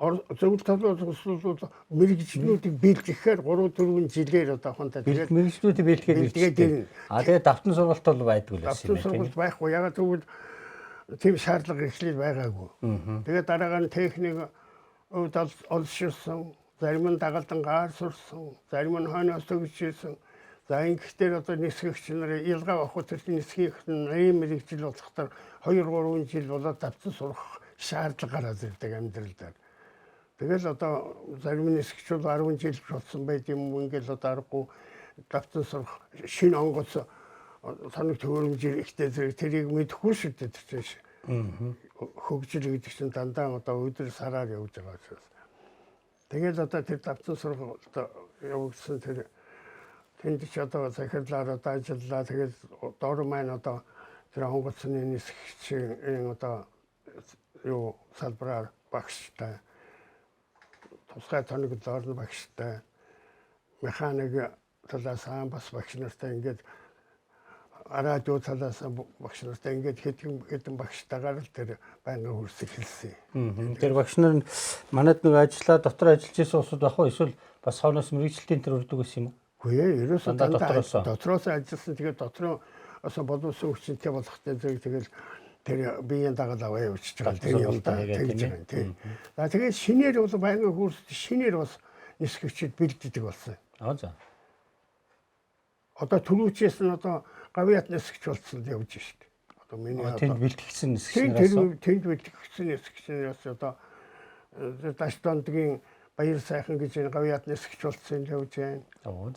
зөвлөлт талбарууд мэрэгжлүүдийг бэлтгэхээр 3-4 жилээр одоо хонтаа тэгээд мэрэгжлүүдийг бэлтгээд тэгээд давтан сургалт бол байдгүй л байсан юм байна. Давтан сургалт байхгүй. Ягаад гэвэл тийм шаардлага эхлээд байгаагүй. Тэгээд дараа нь техник олширсан, зарим нь дагалдан гаар сурсан, зарим нь хойноос төгсөжсэн. За ингэхдээ одоо нисгэгч нар ялгаа авах тэр нисгийх нь мэрэгжил болохоор 2-3 жил болоод давтан сурах шаардлага гараад ирдэг амьдралдаа. Тэгэл одоо зарим нисгчүүд 10 жил болсон байт юм ингээл одоо аргагүй давтан сурах шинэ онгоц санаг төвөрөмжийн ихтэй зэрэг тэрийг мэдэхгүй шүү дээ тэр чинь. Хөгжил гэдэг чинь дандаа одоо өдөр сараар явж байгаа учраас. Тэгэл одоо тэр давтан сурах одоо явагдсан тэр тэнд ч одоо захирлаар одоо ажиллаа. Тэгээд дор маань одоо тэр онгоцны нисгчийн одоо юу салбараар багштай тусгай тоног дорн багштай механик талаас бас багш нартай ингээд радио талаас багш нартай ингээд хэдэн багштайгаар л тэр байнгын хөрс эхэлсэн. Тэр багш нар манад нэг ажиллаа дотор ажиллаж байсан усуд байх уу эсвэл бас хойноос мэрэгчлэлтийн тэр өрдөг байсан юм уу? Үгүй ээ, ерөөсөө дотроос ажилласан. Тэгээд дотроо осо боловсон хүчтэй болохтой зэрэг тэгэл тэр биеийн дагаад аваа явуулчих байгаа. Тэр юм да тэгж байгаа тийм. За тэгээд шинээр бол байнгын хөрс шинээр бас нисгэгчд бэлддэг болсон. За. Одоо түрүүчээс нь одоо гавьяат нисгэж болсон явж штт. Одоо миний тэнд бэлтгэсэн нисгчнээс тэнд бэлтгэсэн нисгчнээс одоо Даштондгийн Баяр сайхан гэж энэ гавьяат нисгэж болсон явж байна.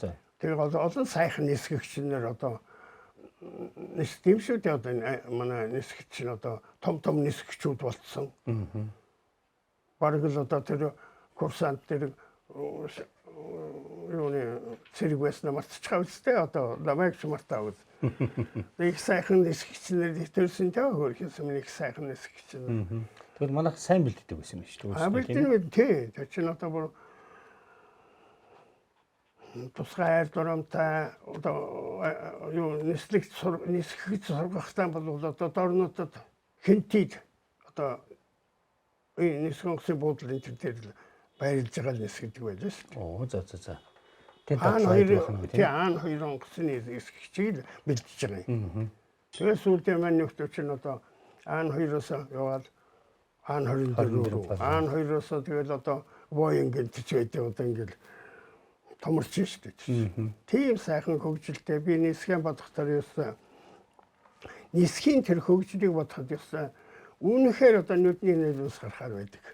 За. Тэр олон сайхан нисгэгчнэр одоо тийм шүү дээ одоо манай нисгэгч нь одоо том нисгэгчүүд болцсон. Бараг л одоо тэр курсант тэр юуны цэрэг байснаа мартчихав үстэй одоо намайг ч мартаа үз. Их сайхан нисгэгчнэр төрсөн таа хөрхөөс минь их сайхан нисгэгчнэр. Тэгэхээр манайх сайн бэлддэг байсан юм шүү дээ. Бэлддэг тий. Тэр чинь одоо бүр тусгай айр дурамтай одоо юу нисгэгч сургахтаа бол одоо дорнуудад хинтид одоо нисгэгчийн буудлын тэр баярлж байгаа нисгэгдэг байлаа шүү дээ. За. Тэнд хаан хоёр онгоцны нисгэгчийг бэлдэж байгаа юм. Тэгээд сүүлдээ маань нөхдөч нь одоо аан хоёроос яваад аан 24 рүү аан хоёроос тэгэл одоо военгийн төч байдаг одоо ингээл томорч шүү дээ. Тийм сайхан хөгжилтэй би нисгэн бодохоор юусан нисхийн тэр хөгжлийг бодоход юусан үнэхээр одоо нүдний нэрээс гарахаар байдаг.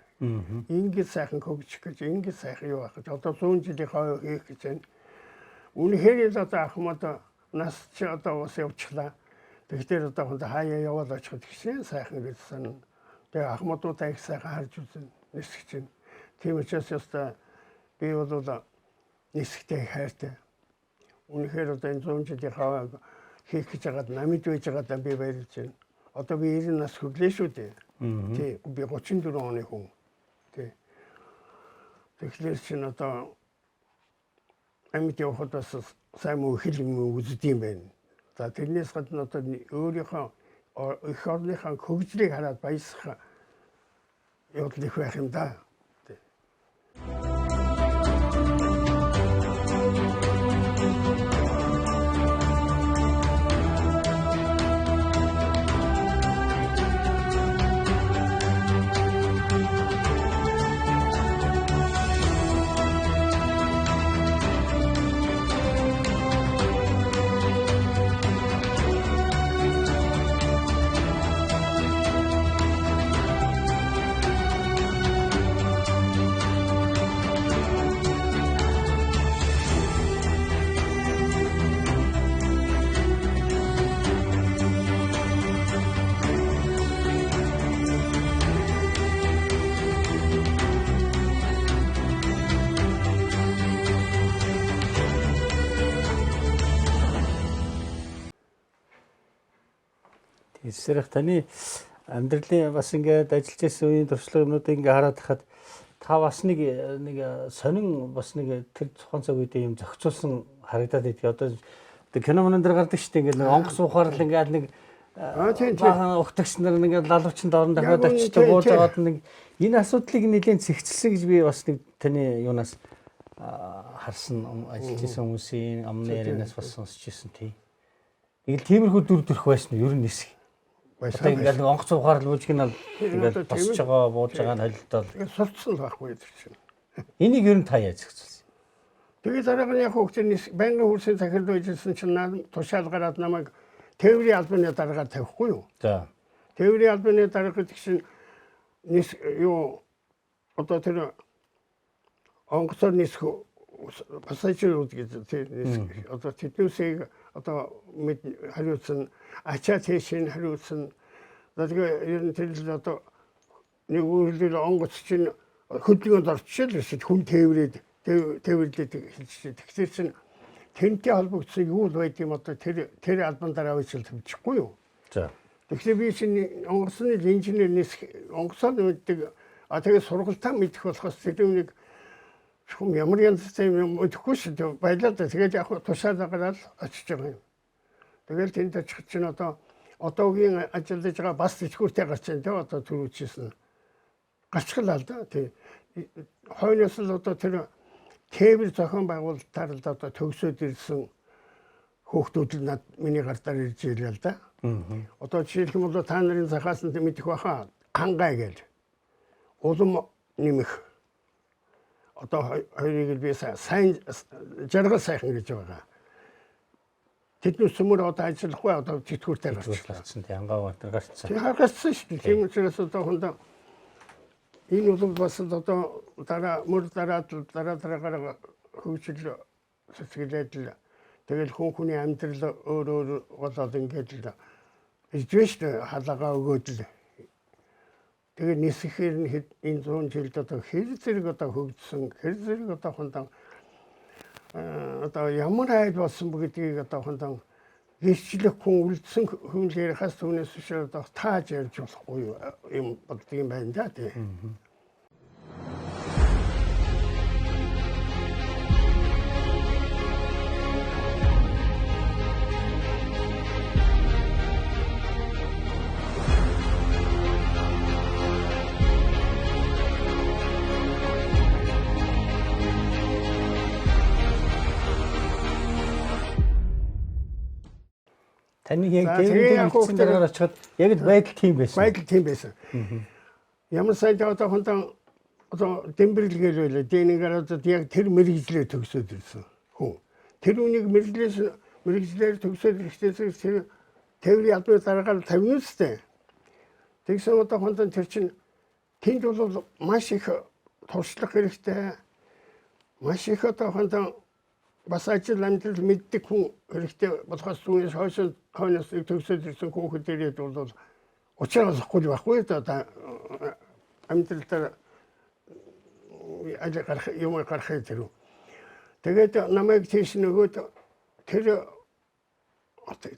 Ингээд сайхан хөгжих гэж ингээд сайхан юу ах гэж одоо 100 жилийн хойно хийх гэж байна. Үнэхээр л одоо ахмад нас ч одоо ус явчихлаа. Тэгэхээр одоо хаяа яваад очиход гişэн сайхан гэж санана. Тэгээ ахмадуудаа их сайхан харж үзэн нисгэж байна. Тийм учраас яста би бол нисгтэй хайртай. Үнэхээр одоо энэ 100 жилийн хаваа хийх гэж байгаад намид байж байгаадаа би баярлж байна. Одоо би 90 нас хүлээ шүү дээ. Тий, би 34 оны хүн. Тий. Тэгэхээр чинь одоо амьд явахад бас сайн муу хэл юм үздэм байх. За тэрнээс гадна одоо өөрийнхөө эх орныхаа хөгжлийг хараад баясах явдал их байх юм да. Эсрэг таны амьдралын бас ингээд ажиллаж байсан үеийн туршлага юмнуудыг ингээд хараад хахад та бас нэг сонин бас нэг тэр тухайн цаг үедээ юм зохицуулсан харагдаад идэх. Одоо кино мөн дээр гардаг шүү дээ. Ингээд нэг онгоц ухаар л ингээд нэг баахан ухтагч нар нэг лалуучанд орон дахиад очиж бууж аваад нэг энэ асуудлыг нэлээд зэгцэлсэн гэж би бас нэг таны юунаас харсан ажиллаж байсан хүмүүсийн амны ярианаас бас сонсч ирсэн тий. Нэг тиймэрхүү дүр төрх байсан нь ер нь нисэх. Одоо ингээд нэг онгоц ухаар л үүжгэн ал ингээд босч байгаа бууж байгаа нь холилдол. Сурцсан л байхгүй тэр чинь. Энийг ер нь та яаж зохицуулсан? Тэгээд дараагийн яг хүүхдийн байнгын хурсын захирал байжсэн чинь тушаал гараад намайг тээврийн албаны дараагаар тавихгүй юу? За. Тээврийн албаны дарга гэдэг чинь юу одоо тэр онгоцоор нисэх пассажирууд гэдэг одоо тэднүүсийг одоо хариуцсан ачаа тийшин хариуцсан тэгээ ер нь тэр л одоо нэг үйлдэл онгоц чинь хөдөлгөөнд орчихлоо шүү хүн тээвэрлээд хэлчихсэн. Тэгэхээр чинь тэнтэй холбогдсон юу л байд юм одоо тэр албан дараа үйл тавьчихгүй юу? За. Тэгэхээр би чинь онгоцны инженер онгоцоор мэддэг тэгээ сургалтаа мэдэх болохоос тэрүүнийг хүн ямар янзтай юм өдөхгүй шүү дээ. Баялаа да. Тэгээд яг тушаалаа гараад очиж байгаа юм. Тэгэл тэнд очих чинь одоогийн ажиллаж байгаа бас тэтгэвртэй гарч байна те одоо түрүүчсэн. Гацглаа л да. Тэг. Хойноос л одоо тэр тээвэр зохион байгуулалтаар л одоо төгсөөд ирсэн хүүхдүүд л над миний гартаар ирж ирлээ л да. Одоо жишээлх юм бол та нарын захаас нь мэдэх баха хангай гэл. Улам нэмэх одоо хоёрыг л би сайн жаргал сайхан гэж байгаа. Тэднээс сүмөр одоо ажиллахгүй одоо тэтгэвртэй гарчлаа. Тийм ангаа батар гарцсан. Тийм гарцсан шүү дээ. Тийм учраас одоо хондоо энэ бол бас одоо дараагаар хөгжил сэтгэлээд л тэгэл хүний амьдрал өөр болоод ингээд л ижвэш хаалгаа өгөөд л тэгээ нисэхээр нь энэ 100 жилд одоо хэр зэрэг одоо хөгжсөн хэр зэрэг одоо хондоо одоо ямар айл болсон гэдгийг одоо хондоо гэрчлэх хүн үлдсэн хүн л ярихаас түүнээс биш одоо тааж ярьж болохгүй юм болдгийм байна да тий. Таны яг тээврийн дараагаар очиход яг л байдал тийм байсан. Байдал тийм байсан. Ямар сайн одоо хондоо одоо дэмбэрлэгээр байлаа. Дэнийгээр одоо яг тэр мэрэгжлээ төгсөөд ирсэн хүн. Тэр үнийг мэрэгжлээр төгсөөд ирэхдээ тэр тээврийн албаны дараагаар тавина үстэй. Тэгсэн одоо хондоо тэр чинь тэнд бол маш их туршлах хэрэгтэй. Маш их одоо хондоо бас ажил амьдрал мэддэг хүн хэрэгтэй болохоос түүнээс хойноос төгсөөд ирсэн хүүхэд ирээд бол учраа олохгүй байхгүй да амьдралдаа ажил гарах юм гарахыг тэр. Тэгээд намайг тийш нөгөөд тэр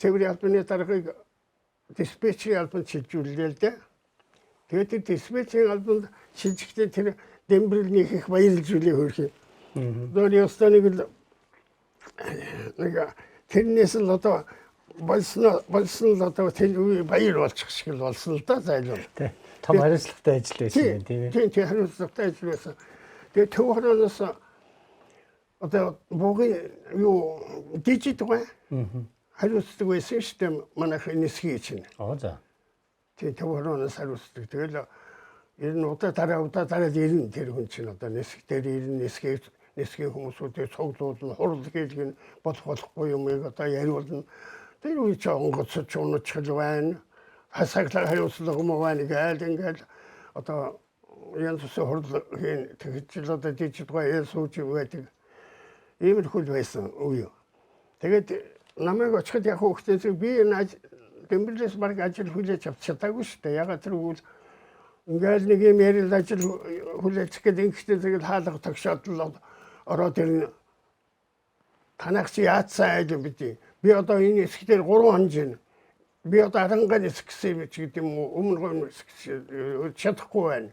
тээврийн албаны даргаыг диспетчерийн албанд шилжүүллээ л дээ. Тэгээд тэр диспетчерийн албанд шилжихдээ тэр дэмбэрэл их баярлж үлээ хөрхий. Дөрөв ёстоныг л нэг тэрнээс л одоо болсон л одоо тэр үе баяр болчих шиг л болсон л да зайлуу. Том хариуцлагатай ажил байсан юм тийм ээ. Тийм хариуцлагатай ажил байсан. Тэгээ төв хороноос одоо богийн юу дижит бай. Хариуцдаг байсан шүү дээ манайх нисхий чинь. За. Тэгээ төв хороноос хариуцдаг. Тэгэл ер нь удаа дараа ирнэ тэр хүн чинь одоо нисэх дээр ирнэ нисхийн хүмүүсүүдээ цуглуулна хурал гэлгэн болохгүй юмыг одоо яриулна. Тэр үе ч онгоцч унаачих л байна. Хасаглаа хариуцлага юм байна гээл ингээл одоо янз бүрийн хурал хийн тэгж л одоо дижитгүй сууж байдаг. Иймэрхүү байсан үе. Тэгээд намайг очиход яг хүүхдээс би энэ дэмбэрлээс баг ажил хүлээж авч чадаагүй шүү дээ. Ягаад тэр үйл ингээл нэг юм ярил ажил хүлээж гээд ингэхдээ тэгэл хаалга тогшоод л ороод ирнэ. Танах чи яатсан айл юм бид. Би одоо энэ хэсгээр 3 хонж байна. би одоо арангаа нисэх гэсэн юм ч гэдэг юм уу өмнө гоо нисэх чадахгүй байна.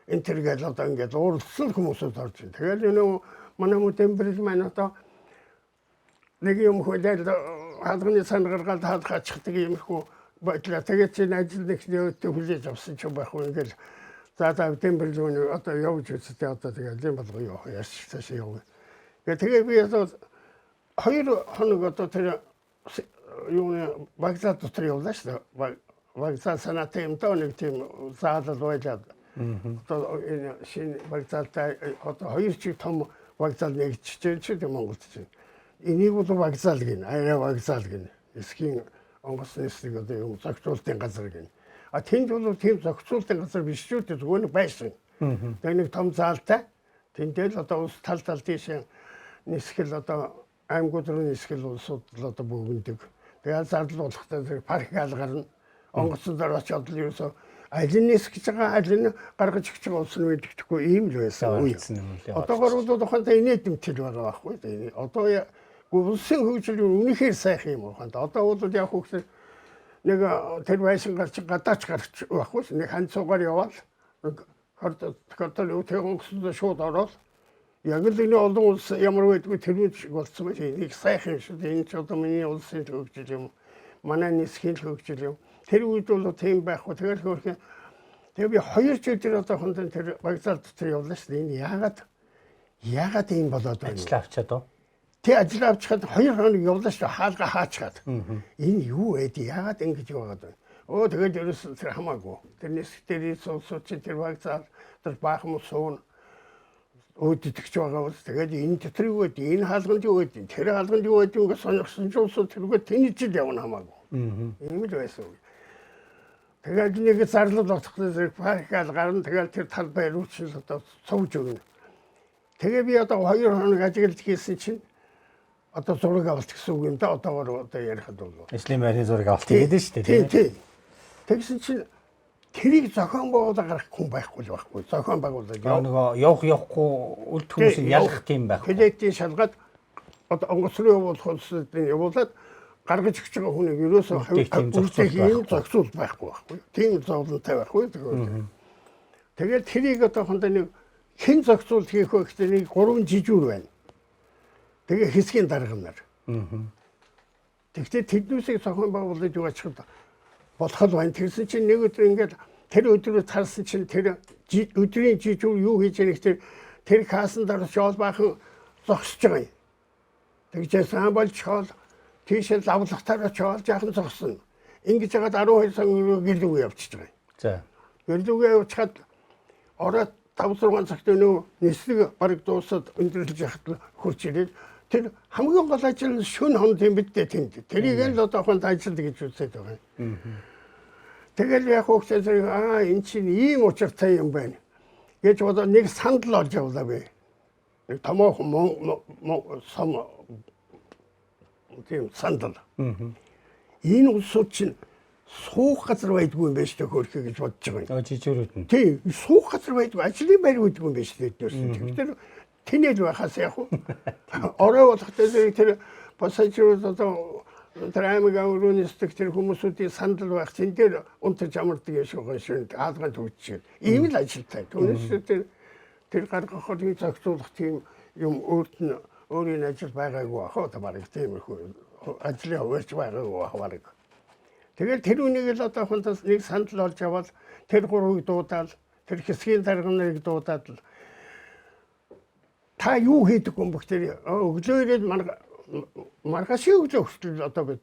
Энэ төргээл одоо ингээд уралсан хүмүүсүүд орж байна. Тэгэл энэ манай мөдэмбэрл маань одоо нэг юм хөлөд хаалганы сан гаргаад хаалгаачихдаг юмхүү байдлаа. Тэгээд чинь ажил нэгт хүлээж авсан ч байхгүй ингээл за мөдэмбэрл одоо явж үзтээ одоо тэгээд юм болго юу яарч цааш яваа. Тэгээд би одоо 2 хоног одоо тэр юу вокзал дотор явлаа шүү дээ. Вокзал санаатай юм тоо нэг тийм заалал байлаа. Одоо энэ шинэ вокзалтай одоо 2 чиг том вокзал нэгжиж чинь Монголд чинь. Энийг бол вокзал гин, арай вокзал гин. Эсхийн онгоцны эсрэг одоо юм зохицуулалтын газар гин. А тэнд бол тийм зохицуулалтын газар биш шүү дээ. Зүгээр нэг байсан. Тэгээ нэг том заалтай. Тэндэл одоо ус тал тийш нисгэл одоо аймагуд руу нисгэл улсууд одоо бүгэндэг. Тэгээ зардал болохтой парк алгарна. Онгоцноор очиод л ерөөсөө алин нисгэж байгаа алин гаргаж өгч байгаа улс нь мэддэхгүй ийм л байсан үе. Одоогор бол ухаантай инээдэмтэл байгаа байхгүй. Одоо улсын хөгжил үнэхээр сайхан юм ухаантай. Одоо бол яг хөгжил нэг тэр байсан гарч гадаач гарч байхгүй. Нэг хан цугаар яваад хотод өтгөнгөсөд шууд ороод яг л энэ олон улс ямар байдгүй тэр үеч болсон байх. Нэг сайхан шүү дээ. Энэ ч одоо миний улсын хөгжил юм. Манай нисхийн хөгжил юм. Тэр үед бол тийм байхгүй. Тэгэл хөөрхөн тэгээ би 2 жил тэр одоо хондон тэр вокзал дотор явлаа шүү дээ. Энэ яагаад ийм болоод байна? Ажил авчаад уу? Тэг ажил авчихад 2 хоног явлаа шүү дээ. Хаалга хаачгаад. Энэ юу вэ? Яагаад ингэж яваад байна? Оо тэгээд ерөөс тэр хамаагүй. Тэр нисгтэрийн суулсууд чинь тэр вокзал тэр баахан суун өөдөгч байгаа бол тэгээд энэ дотор юу гэдэг энэ хаалганд юу гэдэг тэр хаалганд юу гэдэг ингээд сонирхсон ч улсууд тэргээ тэнийчл явна хамаагүй. Ийм л байсан. Тэгээд нэг зарлал болохгүй паркал гарна тэгээд тэр талбай руу ч одоо цовж өгнө. Тэгээ би одоо 2 хоног ажиглаж хийсэн чинь одоо зураг авалт гэсэн үг юм да одоогоор одоо ярихад бол. Эслийн байрны зураг авалт хийдэж шүү дээ. Тийм. Тэгсэн чинь тэрийг зохион байгуулаад гарах хүн байхгүй л байхгүй. Зохион байгуулаад нөгөө явахгүй үлд хүмүүс нь ялах тийм байх. Билетийн шалгаад одоо онгоц руу явуулах улсад явуулаад гаргаж өгч байгаа хүнийг ерөөсөө үлдэхийн зохицуул байхгүй. Тийм зовлонтой байхгүй. Тэгээд тэрийг одоо хондоо нэг хэн зохицуул хийх вэ гэхдээ нэг 3 жижүүр байна. Тэгээ хэсгийн дарганаар. Тэгтээ тэднүүсийг зохион байгуулаад юу ачихад болох байна. Тэгсэн чинь нэг өдөр ингээд тэр өдрөө тарсан чинь тэр өдрийн жижүүр юу хийж яах гэхээр тэр хаасан дараа шоол баахан зогсож байгаа юм. Тэгжээс хаан болж шоол тийшээ лавлагтаараа шоол жаахан зогсно. Ингэж яагаад 12 цаг гэлүүгээ явчихж байгаа юм. За. Гэлүүгээ явуулчихад ороод 5-6 цагт нөө нислэг бараг дуусаад өндөрлөж яхад хурц ирээд тэр хамгийн гол ажил нь шөнө хонд юм бидтэй тэнд. Тэрийг л одоо хонд ажил гэж үзээд байгаа юм. Тэгэл яг хөөхтэй энэ чинь ийм учиртай юм байна. Гэж одоо нэг сандал олж явлаа би. Нэг томоохон сом тийм сандал. Энэ улсууд чинь суух газар байдгүй юм байна шүү дээ хөөрхий гэж бодож байгаа юм. Жижигрүүд нь. Тийм, суух газар байдгүй, ажлын байр байдгүй юм байна шүү дээ. Тэгэхээр тэнэл байхаас яг уу. Орой болохтой тэр пассажирууд одоо тэр аймаг өрөөнөсдөг тэр хүмүүсүүдийн сандал байх чинь дээр унтаж амардаг юм шиг байгаа шүү дээ. Хаалганд төгсчихэд. Ийм л ажилтай. Түүнээс тэр гаргахад нэг зохицуулах тийм юм өөрийн ажил байгаагүй ах одоо барыг тиймэрхүү ажлын хуваарч байгаагүй ах барыг. Тэгэл тэр үнийг л одоо хонтос нэг сандал олж аваад тэр 3-ыг дуудаал тэр хэсгийн дарганыг дуудаад л та юу хийдэг юм бэ тэр өглөө ирээд маргаашийн өглөө хүртэл одоо бид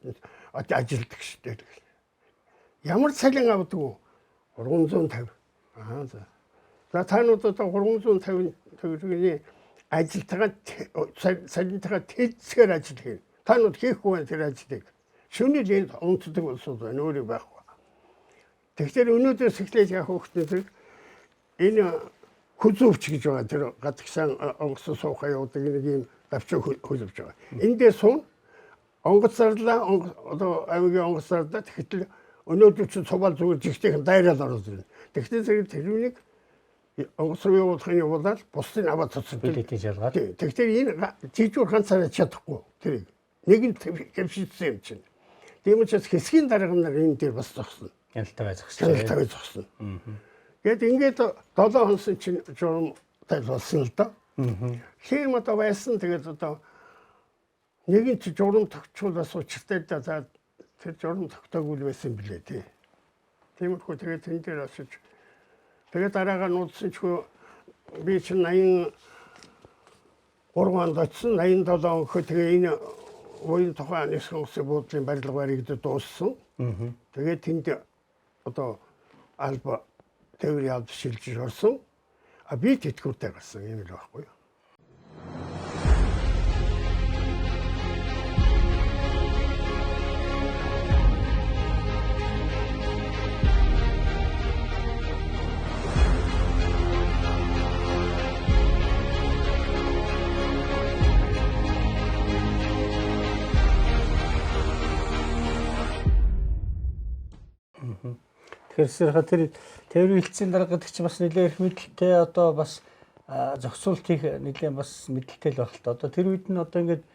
ажилдаг шүү дээ. Ямар цалин авдаг вэ? 350. Аа за. За таанууд одоо 350 төгрөгийн ажилтгаа цалинтайгаа тэлцгээр ажил хийн. Таанууд хийхгүй байна тэр ажлыг. Шөнийн энд унтдаг улсууд байна өөрөө байхгүй. Тэгэхээр өнөөдрөөс эхлээд яг хөөхтөд энэ хүзүүвч гэж байгаа тэр гадагшаан онгоцон суухаа явуудаг нэг юм давчаа хөлөвж байгаа. Энд дээр суун онгоц зарлаа одоо аймгийн онгоц зарлаа тэгэхээр өнөөдөр чинь цувал зүгээр жигтэйхэн дайраад ороод ирнэ. Тэгэхээр тэрүүнийг онгоц руу явуулахын явуулаад бусдыг аваад цоцсон. Билетийн шалгаад. Тэгэхээр энэ жижигүүр ганцаараа чадахгүй тэрийг. Нэг нь хэмшигдсэн юм чинь. Тийм учраас хэсгийн дарга нар энэ дээр бас зогсно. Хяналтайгаа зогсож Хяналтайгаа зогсно. Гэт ингээд 7 хонсон чинь журам тайлбарсан л да. Хим одоо байсан тэгээд одоо нэгэн чи журам тогтчулаас учиртай да за тэр журам тогтоогүй байсан билээ тий. Тиймэрхүү тэгээд тэн дээр очиж тэгээд дараагаар нуудсан чгүй би чинь 83 онд очсон 87 он хөө тэгээ энэ уян тухайн нисхэн усын буудлын барилга баригдад дууссан. Тэгээд тэнд одоо алба тээврийн алба шилжиж орсон. А би тэтгэвртэй гарсан юм л байхгүй юу. Тэгэхээр тэр тээврийн хилцээний дарга гэдэг чинь бас нэлээд их мэдлэлтэй одоо бас зохицуулт хийх нэлээд бас мэдлэлтэй л байх л та. Одоо тэр үед нь одоо ингээд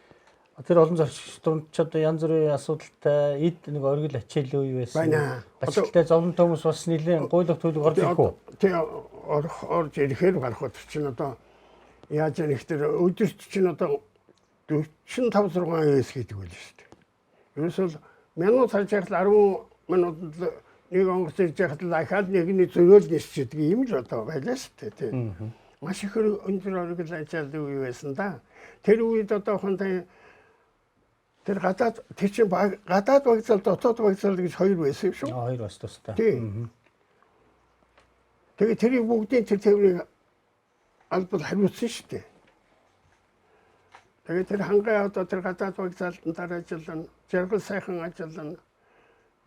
тэр олон зочид дунд ч одоо янз бүрийн асуудалтай эд нэг оргил ачаал үе байсан. Бачилтай зовлонтой хүмүүс бас нэлээд гуйлах төлөв орж ирэх үү? Тий орж ирэхээр гарахд чинь одоо яаж нэг тэр өдөрт чинь одоо 45 6 US гэдэг үйл шүү дээ. Ерөөсөө минут харж байхад 10 минутанд нэг онгоц ирж байхад дахиад нэгний зөрөөл нисчихэд юм л одоо байлаа шүү дээ тий. Маш их өндөр оргил ачаал үе байсан да. Тэр үед одоо хонтой тэр гадаад тэр чинь гадаад вокзал дотоод вокзал гэж хоёр байсан юм шүү. Хоёр бас тустай. Тий. Тэгээ тэрийг бүгдийн тэр тээврийн албад хариуцсан шүү дээ. Тэгээ тэр хангай одоо тэр гадаад вокзалд дараа ажиллана, жаргал сайхан ажиллана.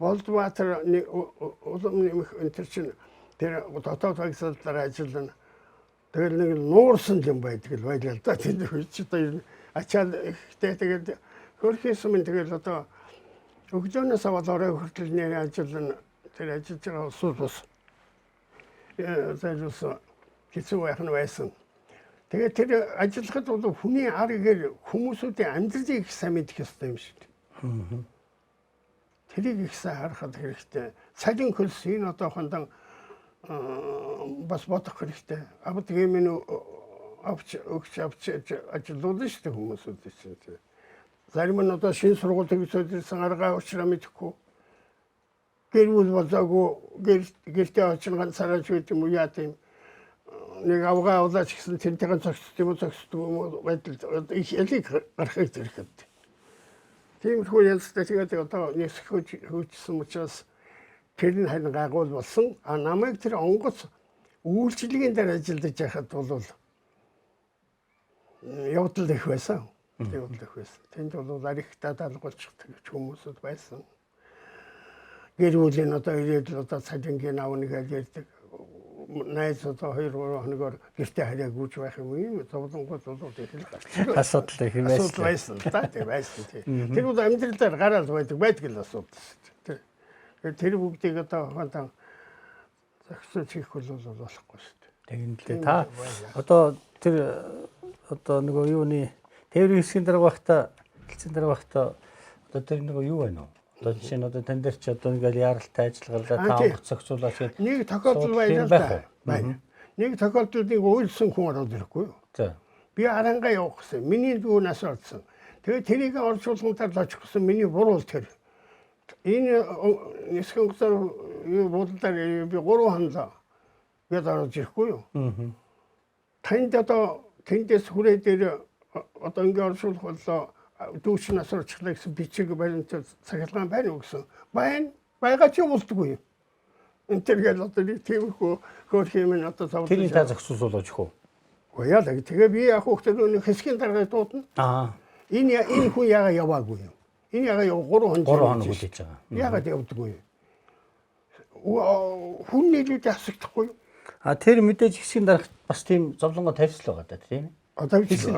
Болдбаатар улам нэмэх энэ чинь тэр дотоод вокзалд дараа ажиллана. Тэгэл нэг нуурсан юм байдаг л байлаа л да. Тэр чи одоо ачаал ихтэй тэгээд хөрхөөс минь тэгэл одоо өглөөнөөс аваад орой хүртэл нэр ажиллана. Тэр ажиллаж байгаа усуус бас зайлус хэцүү байх нь байсан. Тэгээд тэр ажиллахад бол хүний ар игээр хүмүүсүүдийн амьдралыг их сайн мэдэх ёстой юм шүү дээ. Тэрийг их сайн харахад хэрэгтэй. Цалин хөлс энэ одоохондоо бас бодох хэрэгтэй. Абд гэмэн авч ажиллуулна шүү дээ хүмүүсүүд чинь. Зарим нь одоо шинэ сургууль төгсөөдсөн аргаа уучраа мэдэхгүй. Гэр бүл болоогүй гэртээ очиж ганцаараа ч үгүй юм уу яа тийм нэг авгаа авлаач гэсэн тэнтэйгэн зогсдог юм байдал их ялыг гарахыг зэрэхэд. Тиймэрхүү ялцтай тэгээд одоо нисэх хөгжсөн учраас тэр нь харин гайгуул болсон. А намайг тэр онгоц үйлчлэгийн дээр ажиллаж байхад бол явдал их байсан. Явдал их байсан. Тэнд бол арихтаа даалгуулчих хүмүүсүүд байсан. Гэр бүлийн одоо ирээд одоо цалингийн авна гэж ярьдаг. Найз одоо 2-3 хоногор гэртээ харьяа гүйж байх юм зовлонгууд бол их л гарч. Асуудал их байсан. Асуудал байсан та тийм байсан тийм. Тэр бол амьдралаар гараад байдаг л асуудал шүү дээ. Тэр бүгдийг одоо хонтон зохицуулж хийх бол болохгүй шүү дээ. Тэгнэлээ та одоо тэр одоо нөгөө юуны тээврийн хэсгийн дарга байхдаа хэлцэн дарга байхдаа одоо тэр нөгөө юу байна уу? Одоо жишээ нь одоо тань дээр ч одоо ингээл яаралтай ажиллагалаа та онгоц зохицуулаач гэдэг. Нэг тохиолдол байлаа. Байна. Нэг тохиолдолд уйлсан хүн ороод ирэхгүй юу? За. Би арангаа явах гэсэн. Миний дүүнээс орсон. Тэгээд тэрийг орчуулгантаар л очих гэсэн миний буруу тэр. Энэ нисхэн гусар юу бодлоор би 3 хонлоо. Бид орж ирэхгүй юу? Танд одоо тэндээс хүрээ дээр одоо ингээ оршуулах боллоо дүүч насаар очихлаа гэсэн бичиг баримт цахилгаан байна уу гэсэн. Байгаа ч юм болдгүй юм. Энэ тэргээл одоо нэг тиймэрхүү хөөх юм нь одоо зовлон. Тэрний та зохицуулж өгөх үү? Уу яа л тэгээ би яг хөөхтэй нэг хэсгийн дарга дуудана. Энэ хүн яага яваагүй юм. Энэ яага 3 хоног хүлээж байгаа. Яагаад явдаггүй юм? Хүн нийлүүд асагдахгүй юу? Тэр мэдээж хэсгийн дарга бас тийм зовлонгоо тавьчихл байгаа да тийм. Тавьчих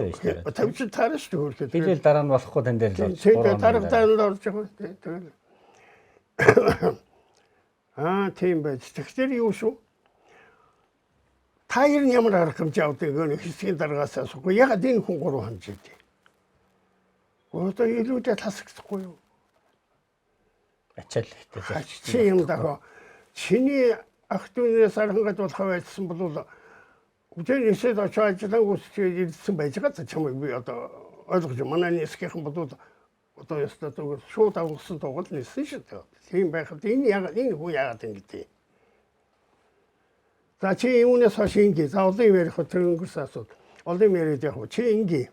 таарна шүү дээ. Тэгэл дараа нь болохгүй тань дээр л орж. Тэгээд дараа нь орж байгаа. Тэгэл. Тийм байж. Тэгэхээр юу шүү? Та ер нь ямар арга хэмжээ авдаг гэнэ хэсгийн даргаас асуухгүй. Ягаад энэ хүн 3 хоног идэв? Одоо илүүтэй тасагдахгүй юу? ачаал ихтэй. Чи юм даа. Чиний ах дүүнээс архангад болох байсан бол үгүй нэсэд очиж ажиллаа үсчээ ирсэн байж байгаа ч юм би одоо ойлгож манай нэсгийнхэн бол одоо ястаа шууд авсан тоглол нисэн шүү дээ. Тийм байхад энэ хүү яагаад ингэдэг. За чи юунаас хойш ингэ за олон юм ярих тэр өнгөрс асууд. Олон юм яриад яг чи ингэ.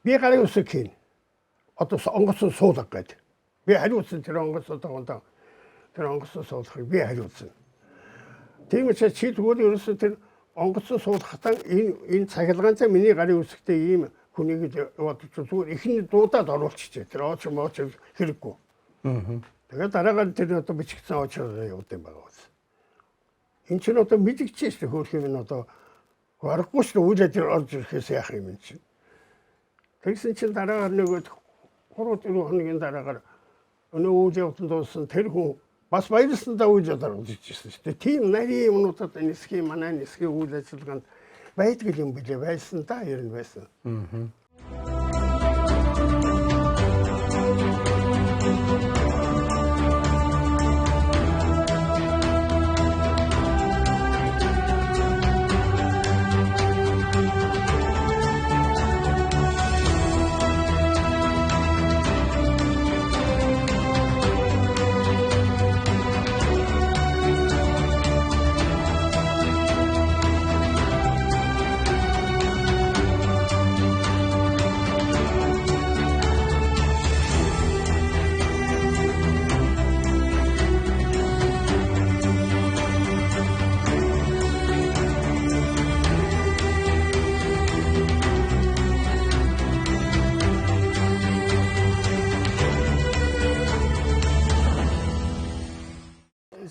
Би гарын үсэг хийн. Одоо онгоцсон суулгах гээд. Би хариуцсан тэр онгоцсон тогондоо. Тэр онгоцсон суулгахыг би хариуцсан. Тийм учраас чи тэгвэл ерөөсөө тэр онгоцсон суулгахтаа энэ цахилгаантай миний гарын үсэгтэй ийм хүнийг яваад зүгээр ихний дуудаад оруулчихжээ. Тэр ооч мооч хэрэггүй. Тэгээд дараагаар тэр одоо бичигдсэн оочроо явуулд юм байгаа бас. Энд чинь одоо мэдгчээ шүү хөөх юм одоо аргагүй шүү үйлээ тэр орж ирэхээс яах юм чинь. Тэгсэн чинь дараагаар нөгөө 3-4 хоногийн дараагаар өнөө үйл явдлын дууссан тэр хүн бас баярлсандаа үйл явдал үзэж ирсэн шүү дээ. Тийм нарийн юмнуудад нисхийн манай нисхийн үйл ажиллагаанд байдаг юм билээ байсан да ер нь байсан.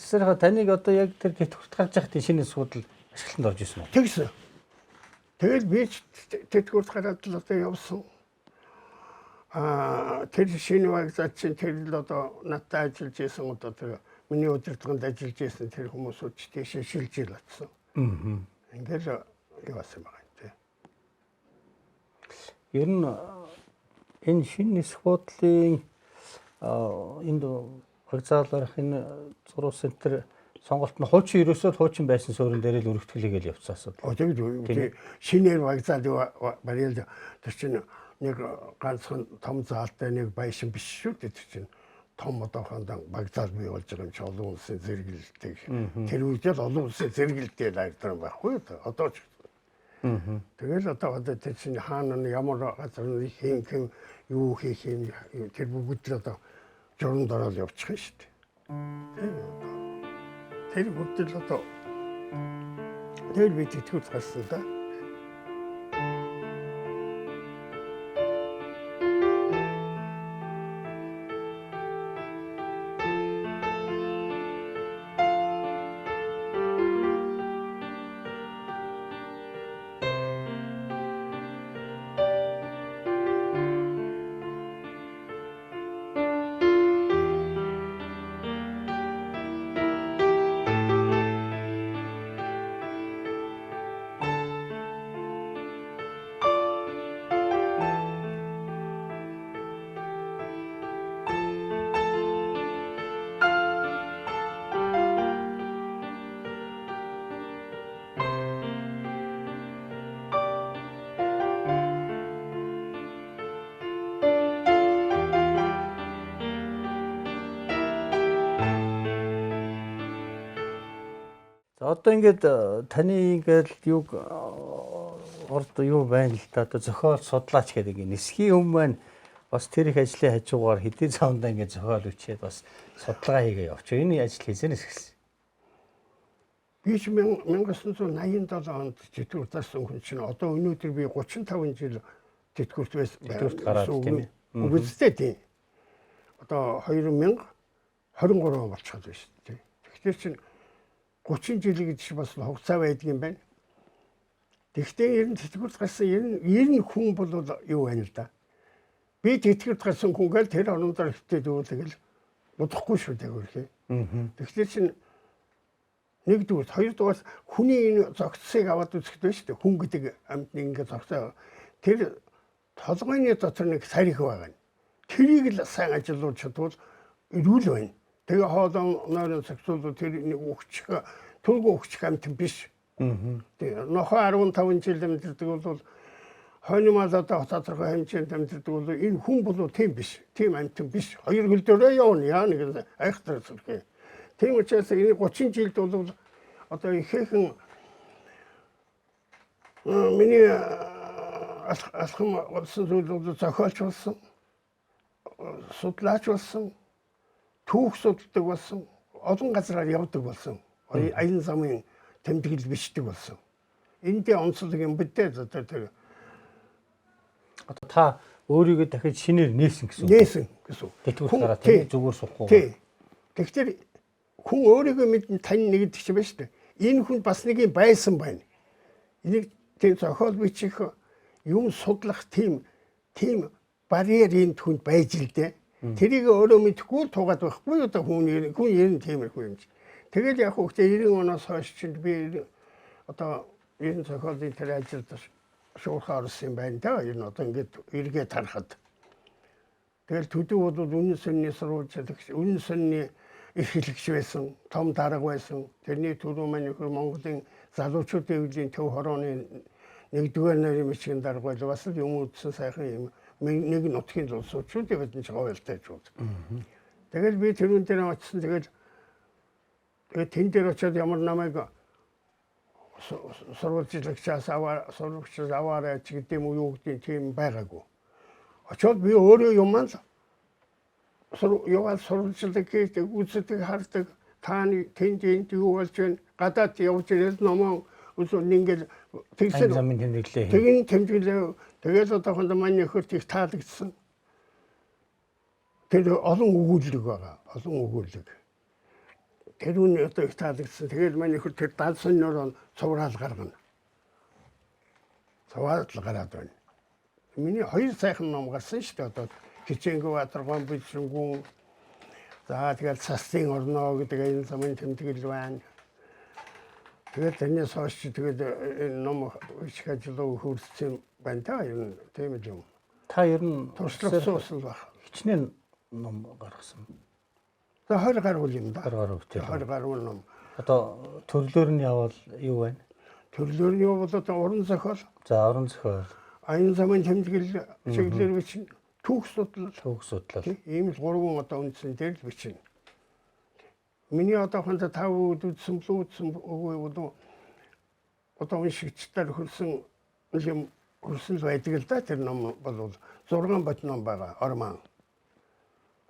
Сэрха таныг одоо яг тэр тэтгэврт гарч байхдаа шинэ асуудал ашиглалтанд орж исэн үү? Тэгсэн. Тэгэл би тэтгэврт гараад л одоо явсан. Тэр шинэ вагзаад чинь тэр л одоо надтай ажиллаж исэн одоо тэр миний удирдлаганд ажиллаж исэн тэр хүмүүсүүд ч тийшээ шилжил атсан. Ингээл явасан байгаа юм тий. Ер нь энэ шинэ нисэх бодлын энд вагзааларх энэ зуруу центр сонголт нь хуучин ерөөсөө хуучин байсан суурин дээр л өргөтгөлийгээл явцсан асуудал. Тэгээд шинээр вагзаал барьяал тэр чинь нэг ганцхан том заалтай нэг байшин биш шүү дээ тэр чинь том одоохондоо вагзаал бий болж байгаа юм чи олон улсын зэрэгэлдэг. Тэр үед л олон улсын зэрэгэлдэг лайрдар байхгүй одоо ч. Тэгэл одоо тэр чинь хаана ямар газар хийх юу хийх юм тэр бүгд л одоо журам дорол явчих нь шүү дээ. Тэр бүтэл одоо тэр би тэтгэврт гарсан да. Одоо ингээд таны ингээд юг орд юу байна л да одоо зохиол судлаач гэдэг нисхийн юм маань бас тэр их ажлын хажуугаар хэдийн цаавдаа ингээд зохиол үчээд бас судалгаа хийгээ явчих. Энэ ажил хийзэнээс эхэлсэн. Би ч 1987 онд тэтгэврт гарсан хүн чинь одоо өнөөдөр би 35 жил тэтгэврт байсан. Тэтгэврт гараад тийм ээ. Үгүйтэй тийм. Одоо 2023 болчиход байна шүү дээ. Тэгэхээр чинь 30 жил гэж бас хугацаа байдаг юм байна. Тэгвэл ер нь тэтгэврт гарсан ер нь хүн бол юу байна л да. Би тэтгэврт гарсан хүнгээл тэр орноор хөвтөд өгөөл бодохгүй шүү дээ хөрхий. Тэгэхээр чинь нэгдүгээр хоёрдугаар хүний энэ зогцсыг аваад үзэхэд байна шүү дээ. Хүн гэдэг амьтны ингээд зогцоо тэр толгойн дотор нэг сарих байгаа. Тэрийг л сайн ажиллуулж чадвал эрүүл байна. Тэгээ хоолон нойрон саксууд тэр нэг өгчих түргэн өгчих амт биш. Тэгээ нохоо 15 жил амьддаг бол хойно мал одоо тодорхой хэмжээнд амьддаг бол энэ хүн бол тийм биш. Тийм амт биш. Хоёр хөл дөрөө явна яа нэг айхтар зүрхээ. Тийм учраас энэ 30 жилд бол одоо ихээхэн миний алхам болсон зүйл бол зохиолч болсон. Судлаач болсон. Түүх судалдаг болсон. Олон газараар явдаг болсон. Аян замын тэмдэглэл бичдэг болсон. Энд онцлог юм битээ одоо тэр Одоо та өөрийгөө дахиж шинээр нээсэн гэсэн үг. нээсэн гэсэн. Тэтгэврээрээ тийм зүгээр сухгүй. Тий. Тэгэхээр хүн өөрийгөө мэдэн тань нэгдэг ч байна шүү дээ. Энэ хүн бас нэг юм байсан байна. Энийг тийм зохиол бичих юм судлах тийм барьер энэ хүнд байж л дээ. Тэрийг өөрөө мэдхгүй тугаад байхгүй одоо хүн ер нь тиймэрхүү юм чи. Тэгэл яг хөөхтэй 90 оноос хойш чинь би одоо энэ зохиолын тэр ажилд шуурхаа орсон юм байна да. Энэ одоо ингээд эргээд харахад. Тэгэл төдөө бол үнэн сүнний сурвалжлагч, үнэн сүнний эрхлэгч байсан, том дарга байсан. Тэрний түрүү маань нөхөр Монголын залуучуудын өвлийн төв хорооны 1-р нарийн бичгийн дарга бол бас л юм үзсэн сайхан юм. Нэг нутгийн улсуудыг бидний жагаалтай жууд. Тэгэл би тэрүүн дээр очсон. Тэгээд тэн дээр очиод ямар намайг сурвалжлагчаас аваарай ч гэдэг юм уу юу гэдэг тийм байгаагүй. Очоод би өөрөө юмаа яваад сурвалжлаг хийдэг, үздэг, хардаг. Тааны тэнд юу болж байна? Гадаад явж ирээд номоо үзүүн ингээд тэгсэн замын тэмдэглэлээ. Тэгин тэмдэглээ. Тэгээд одоохондоо маань нөхөрт их таалагдсан. Тэр олон өгүүлэг байгаа. Олон өгүүлэг. Тэр үн одоо их таалагдсан. Тэгээд маань нөхөр тэр даалсанаар цувраал гаргана. Цувраал гараад байна. Миний 2 сайхан ном гарсан шүү дээ. Одоо Хичээнгүү Баатаргон бичрэнгүү. За тэгээд цастын орноо гэдэг энэ замын тэмдэглэл байна. Тэгээд тэрнээс хойш тэгээд энэ ном их ажил хөрсөн байна та юм тийм юм. Та ер нь туршлагасын баг. Хичнээн ном гаргасан. За 20 гаруй юм да. 20 гаруй тийм. 20 гаруй ном. Одоо төрлөөр нь явал юу байна? Төрлөөр нь явал одоо уран зохиол. За уран зохиол. Аян замын тэмдэглэл чиглэлээр бичнэ. Түүх судлал. Түүх судлал. Ийм л 3 одоо үндсэн дээр л бичнэ. Миний одоохондоо 5 үдсэн үгүй одоо уншигчдаар хөрсөн юм хөрсөн л байдаг л да. Тэр ном бол 6 бот ном байгаа. Орман.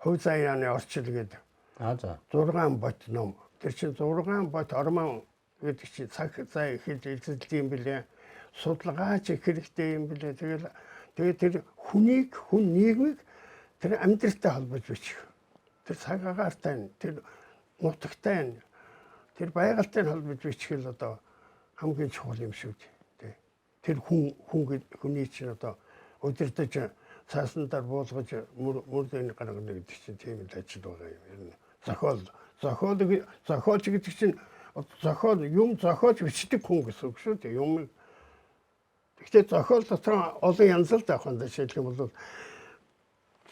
Хувь заяаны орчил гэдэг. За. 6 бот ном. Тэр чинь 6 бот орман гэдэг чинь цаг зай хийж эзэлдэг юм билээ. Судалгаач их хэрэгтэй юм билээ. Тэгээд тэр хүн нийгмийг тэр амьдралтай холбож бичих. Тэр цаг агаартай, тэр нутагтай, тэр байгальтай холбож бичих л одоо хамгийн чухал юм шүү дээ. Тэр хүний чинь одоо удирдах цаасандаар буулгаж мөрдийн гаргана гэдэг чинь тийм л ажил байгаа юм. Зохиолч гэдэг чинь зохиолч бичдэг хүн гэсэн үг шүү дээ. Юм. Гэхдээ зохиол дотор олон янз л таахын жишээлх юм бол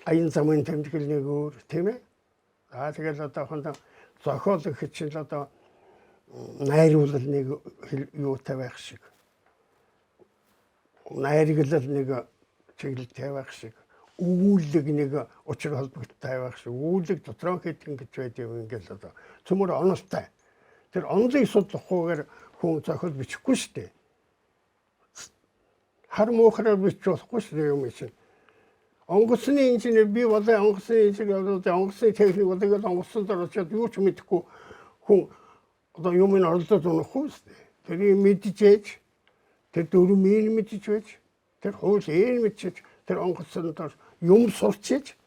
аян замын тэмдэглэл нэг өөр тийм ээ. Тэгээд одоохондоо зохиол гэх чинь л одоо найруулал нэг юутай байх шиг. Найрглал нэг чиглэлтэй байх шиг. Өгүүлэг нэг учир холбогдолтой байх шиг. Өгүүлэг дотроо хийдэг гэж байдаг юм ингээл одоо цөмөр онолтой. Тэр онолыг судлахгүйгээр хүн зохиол бичихгүй шүү дээ. Хар муухраар бичих болохгүй шүү дээ юм чинь. Онгоцны инженер би болоо онгоцны инженер онгоцны техник болоо онгоцны дээр очиод юу ч мэдэхгүй хүн одоо юм ин оролдоод унахгүй шүү дээ. Тэрийг мэдчихэж тэр дөрмийн мэдчих байж тэр хууль мэдчих тэр онгоцны дээр юм сурчиж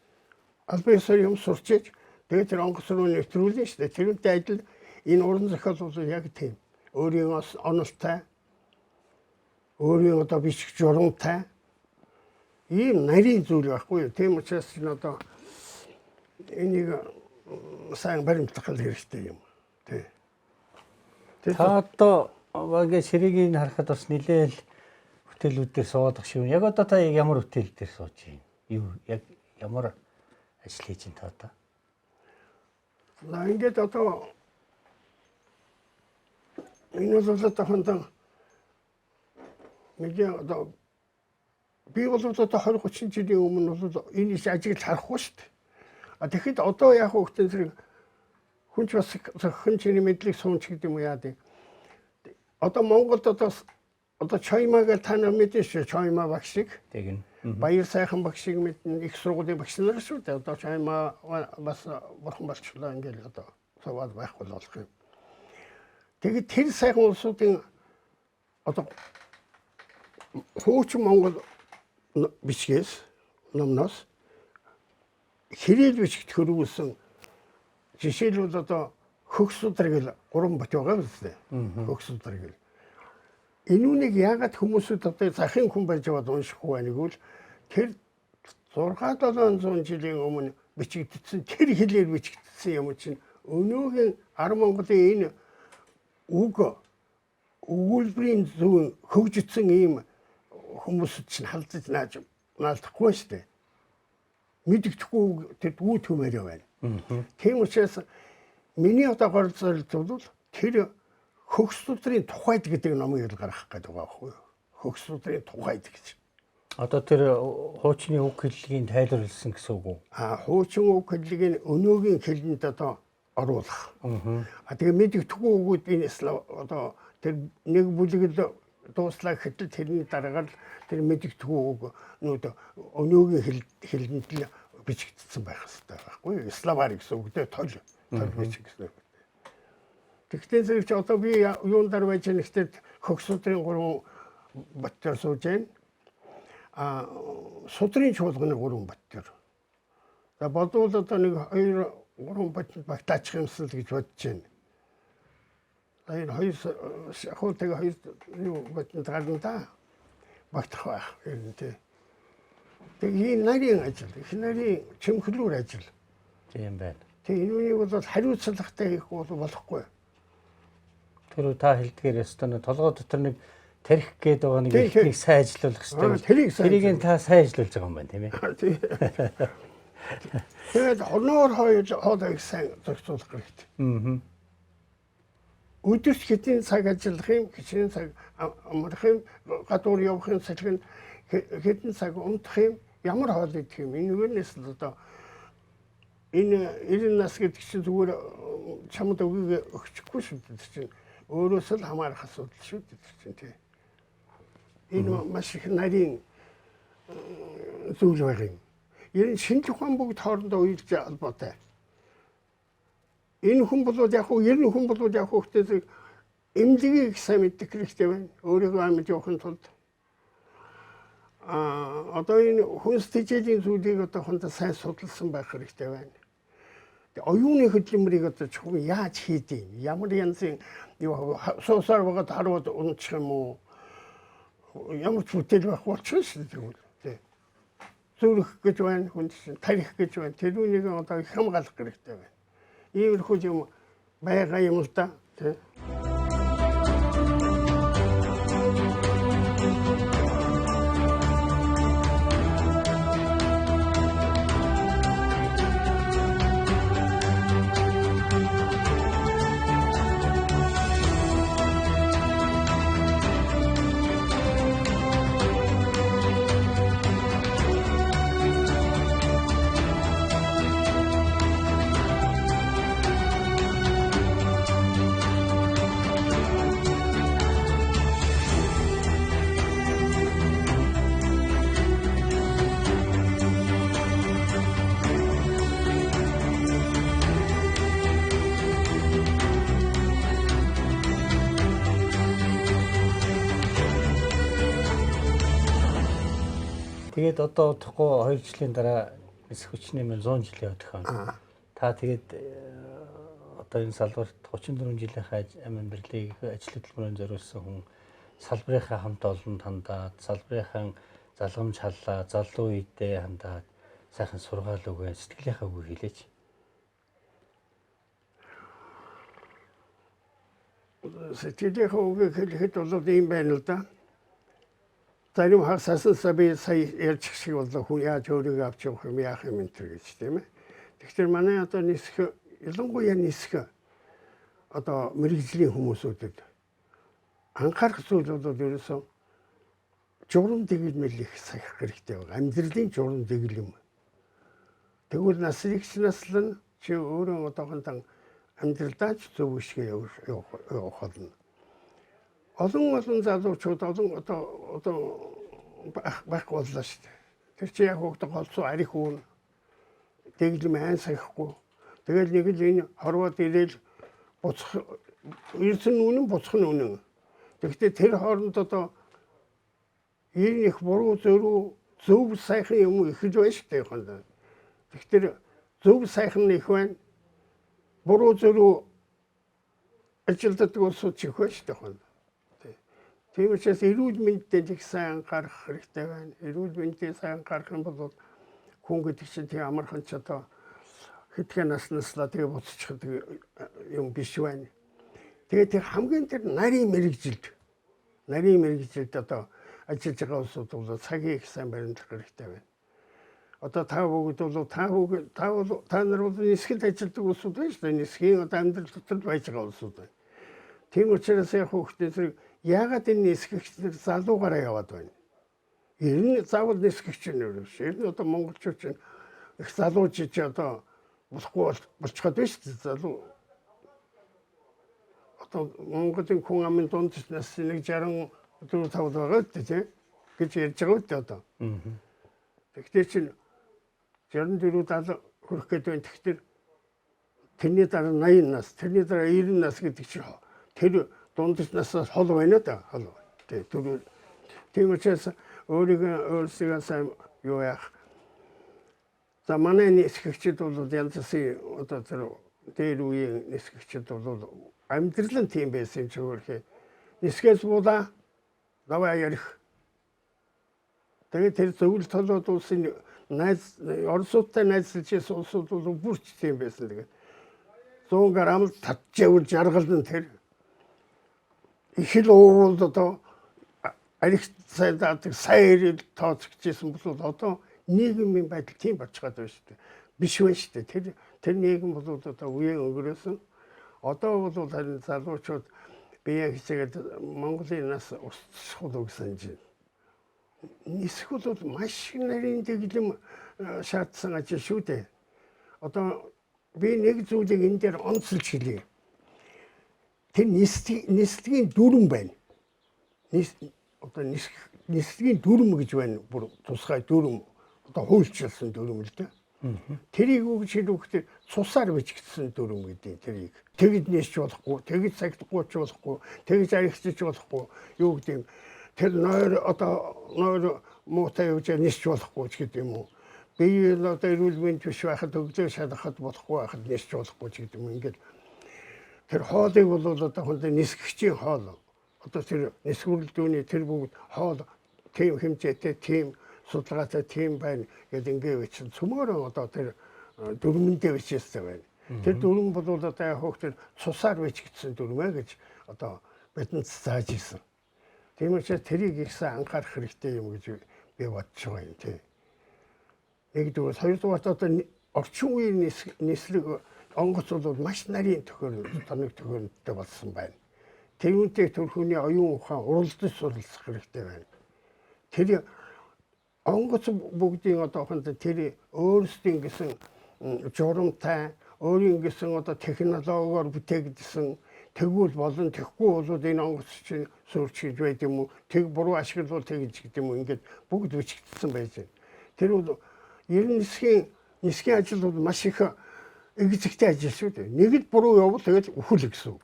албаасаар юм сурчиж тэгээд тэр онгоц руу нэвтрүүлнэ шүү дээ. Тэрнтэй адил энэ уран зохиол бол яг тийм. Өөрийн онолтой өөрийн одоо бичих журамтай ийм нарийн зүйл байхгүй юу. Тийм учраас энэ одоо энийг сайн баримтлах хэрэгтэй юм. Тий. Та одоо багийн ширэгийг харахад бас нэлээл хотелүүд дээр суудаг шүү. Яг одоо та ямар хотел дээр сууж байна? Юу яг ямар ажил хийж байна та одоо? За ингээд одоо энэ бол одоохондоо нэг одоо би бол одоо 20-30 жилийн өмнө бол энэ иш ажиглаж харахгүй шүү дээ. А тэгэхэд одоо яг хөөхтөн зэрэг хүнч бас хүн чиний мэдлэг суунч гэдэг юм яа дээ. Одоо Монголд одоо Чоймааг та нар мэдэн шүү. Чойма багшиг. Тэгнь. Баяр сайхан багшиг мэднэ. Их сургуулийн багш нар шүү дээ. Одоо Чойма бас бурхан болчлоо ингээл одоо суваад байхгүй болох юм. Тэгээд тэр сайхан улсуудын одоо хуучин Монгол бичгээс номноос хэрээл бичгт хөрвүүлсэн жишээлбэл одоо хөгс удраг 3 бот байгаа биз дээ. Хөгс удраг. Энүүнийг яагаад хүмүүсүүд одоо захын хүн байж аваад уншихгүй байна гэвэл тэр 6-700 жилийн өмнө бичигдсэн тэр хэлээр бичигдсэн юм чинь өнөөгийн 10 Монголын энэ өгүүлбэрийн зөв хөгжсөн ийм хүмүүсд чинь халдаж наалдахгүй шүү дээ. Мэддэхгүй тэр дүү төмөрөө байна. Тийм учраас миний одоо гол зорилго бол тэр хөгс удрын тухайд гэдэг номыг гаргах гэдэг байгаа байхгүй юу? Хөгс удрын тухайд гэж. Одоо тэр хуучны үг хэллэгийг тайлбарлсан гэсэн үг үү? Хуучин үг хэллэгийг өнөөгийн хэлэнд одоо оруулах. Тэгээ мэддэхгүй үгүүд энэ одоо тэр нэг бүлэгэл дууслаа гэхэд тэрний дараагаар тэр мэддэхгүй үг өнөөгийн хэлэнд л бичигдсэн байх хэрэгтэй байхгүй юу? Славар гэсэн үгтэй тол бичигдсэн. Тэгтээ зэрэг чи одоо би юун дээр байж нэгтэй хөгс удрын 3 баттер сууж байна. Судрын чуулганы 3 баттер. За бодвол одоо нэг 2-3 баттер багтаачих юмсэл гэж бодож байна. Энэ хоёр хөөтэйг хоёр юу баттер гарна да. Багтах байх юм тий. Тэгээ энэ нарийн ажил, их нарийн чимхлүүр ажил. Тийм байна. Тэгээ энэнийг бол хариуцлагатай хийх болохгүй. Тэр та хэлдгээр өстөнө толгой дотор нэг тарих гээд байгаа нэг ихнийг сайн ажиллуулах хэрэгтэй. Тэрийг та сайн ажиллуулж байгаа юм байна тийм ээ. Тэгээд оноор хоолойг сайн зохицуулах хэрэгтэй. Өдөрт хэдийн цаг ажиллах юм, хичнээн цаг амрах юм, гадуур явах юм, салхин хэдэн цаг унтах юм, ямар хоол идэх юм. Энэгээс л одоо энэ 90 нас гэдэг чинь зүгээр чамд өгөөг өгчихгүй шүү дээ чинь. Өөрөөс л хамаарах асуудал шүү дээ чинь тий. Энэ маш их нарийн зүйл байгаа юм. Энэ шинжлэх ухаан бүгд хоорондоо уялж албатай. Энэ хүн бол яг хөө 90 хүн бол яг хөөхдөө эмнэлгийг сайн мэддэг хэрэгтэй байна. Өөрийгөө амьд явахын тулд одоо энэ хүнс тэжээлийн зүйлийг одоо хондоо сайн судалсан байх хэрэгтэй байна. Оюуны хөдөлмөрийг одоо чухал яаж хийдэг юм? Ямар янзын суусаар багт харууд унчих юм уу? Ямар ч бүтээл байх болчихно шүү дээ. Зүрх гэж байна, хүн тарих гэж байна. Тэр үнийг одоо хямгаалах хэрэгтэй байна. Иймэрхүү юм байгаа юм л да. Тий. Тэгээд одоо удахгүй 2 жилийн дараа нисэх хүчний 100 жилийн өдөх байна. Та тэгээд одоо энэ салбарт 34 жилийнхаа амин бирлийг ажил хөдөлмөрөөр зориулсан хүн салбарынхаа хамт олонд хандаад, салбарынхаа залгамж халлаа, залуу үедээ хандаад сайхан сургаал өгөө сэтгэлийнхаа үг хэлээч. Сэтгэлийнхаа үг хэлэхэд бол ийм байна л да. Зарим хасасан би сая ярьж шиг бол хүн яаж өөрийгөө авч явах юм яах юм энэ гэж тийм ээ. Тэгэхээр манай одоо нисэх ялангуяа нисэх одоо мэрэгжлийн хүмүүсүүдэд анхаарах зүйл бол ерөөсөө журам дэглэмэл их сахих хэрэгтэй байна. Амьдралын журам дэглэм. Тэгвэл наслэгч наслан чи өөрөө одоохондоо амьдралдаа ч зөв шигээ явах болно. Олон залуучууд одоо байхгүй боллоо шүү дээ. Тэр чи яг хөөгд голцоо арих үн дэглэм айн сахихгүй. Тэгэл нэг л энэ хорвоод ирээл буцах эрдэн үнэн буцах нь үнэн. Тэгэхдээ тэр хооронд одоо энэ их буруу зөв сайхан юм их л байна шүү дээ хондоо. Тэгэхээр зөв сайхан их байна. Буруу зөв ажилтдаг улсууд ч их байна шүү дээ хондоо. Тийм учраас эрүүл мэндэд их сайн анхаарах хэрэгтэй байна. Эрүүл мэндэд сайн анхаарах юм бол хүн гэдэг чинь тийм амархан ч одоо хэдхэн наснааслаа тэгээ буцчих юм биш байна. Тэгээд тэр хамгийн тэр нарийн мэрэгжилд одоо ажиллаж байгаа улсууд бол цагийг их сайн баримтлах хэрэгтэй байна. Одоо та бүгд бол та нар бол нисгэл ажилладаг улсууд байна шүү дээ. Нисгийн одоо амьдрал дотор байж байгаа улсууд байна. Тийм учраас яг хүүхдээ зэрэг яагаад энэ нисгэгчдэр залуугаараа яваад байна? Ер нь заавал нисгэгч нь өөрөө биш. Ер нь одоо монголчууд чинь их залуу жиж одоо болохгүй болчиход байна шүү дээ. Залуу одоо Монголын хүн амын дунд нас нэг 64 5 байгаа үү тий гэж ярьж байгаа үү одоо. Тэгэхээр чинь 64 70 хүрэх гээд байна. Тэгэхээр тэрний дараа 80 нас, тэрний дараа 90 нас гэдэг чинь тэр дунд наснаас хол байна да. Хол. Тийм учраас өөрсдөө сайн юу яах. За манай нисгэгчид бол янз бүрийн одоо тэр дээр үеийн нисгэгчид бол амьдрал нь тийм байсан ч өөрхий. Нисгээс буула даваа ярих. Тэгээд тэр зөвлөлт толгойд улсын Оросуудтай найзлж улсууд бол бүрч тийм байсан. Тэгээд 100 грамм татжээвэр жаргална тэр. Их л уул одоо арих сайдаадаг сайн тооцогчсэн бол одоо нийгмийн байдал тийм болчиход байна шүү дээ. Биш байна шүү дээ. Тэр нийгэм бол одоо үеийн өнгөрөөсөн. Одоо бол харин залуучууд бие хичээгээд Монголын нас устсах гэсэн чинь. Нисэх бол маш нарийн дэглэм шаардсан ажил шүү дээ. Одоо би нэг зүйлийг энэ дээр онцлж хэлье. Тэр нислэгийн дүрм байна. Одоо нислэгийн дүрм гэж байна. Бүр тусгай дүрм. Одоо хуульчлсан дүрм л дээ. Тэрийг үг шилүүхтэй цусаар бичигдсэн дүрм гэдэг тэрийг. Тэгж нисч болохгүй, тэгж сагдахгүй ч болохгүй, тэгж аригчж болохгүй. Юу гэдэг юм. Тэр нойр муутай явж нисч болохгүй ч гэдэг юм уу. Би л одоо эрүүл мэнд биш байхад өглөө шалгахад болохгүй байхад нисч болохгүй ч гэдэг юм. Ингээд тэр хоолыг бол одоо хондоо нисгэгчийн хоол. Одоо тэр нисгүүрэл дүүний тэр бүгд хоол тийм хэмжээтэй, тийм судалгаатай тийм байна гэдэг ингээд бичсэн. Цөмөрөө одоо тэр дүрмэндээ бичсэн байна. Тэр дүрм бол одоо хөөхтөр цусаар бичигдсэн дүрмээ гэж одоо бидэнд зааж ирсэн. Тийм учраас тэрийг их сайн анхаарах хэрэгтэй юм гэж би бодож байгаа юм тий. Нэгдүгээр, хоёрдугаар одоо орчин үеийн нислэг онгоц бол маш нарийн тоног төхөөрөмжтэй болсон байна. Тэрүүнтэй төрхөний оюун ухаан уралдаж суралцах хэрэгтэй байна. Тэр онгоц бүгдийн одоохондоо тэр өөрсдийн гэсэн журамтай, өөрийн гэсэн одоо технологиор бүтээгдсэн тэгвэл болон тэгэхгүй бол энэ онгоц чинь суурч гэж байд юм уу? Тэг буруу ашиглавал тэгж гэдэг юм уу? Ингээд бүгд бичигдсэн байж байна. Тэр бол ер нь нисхийн ажил бол маш их эгзэгтэй ажил шүү дээ. Нэг л буруу явбал тэгэл үхэл гэсэн үг.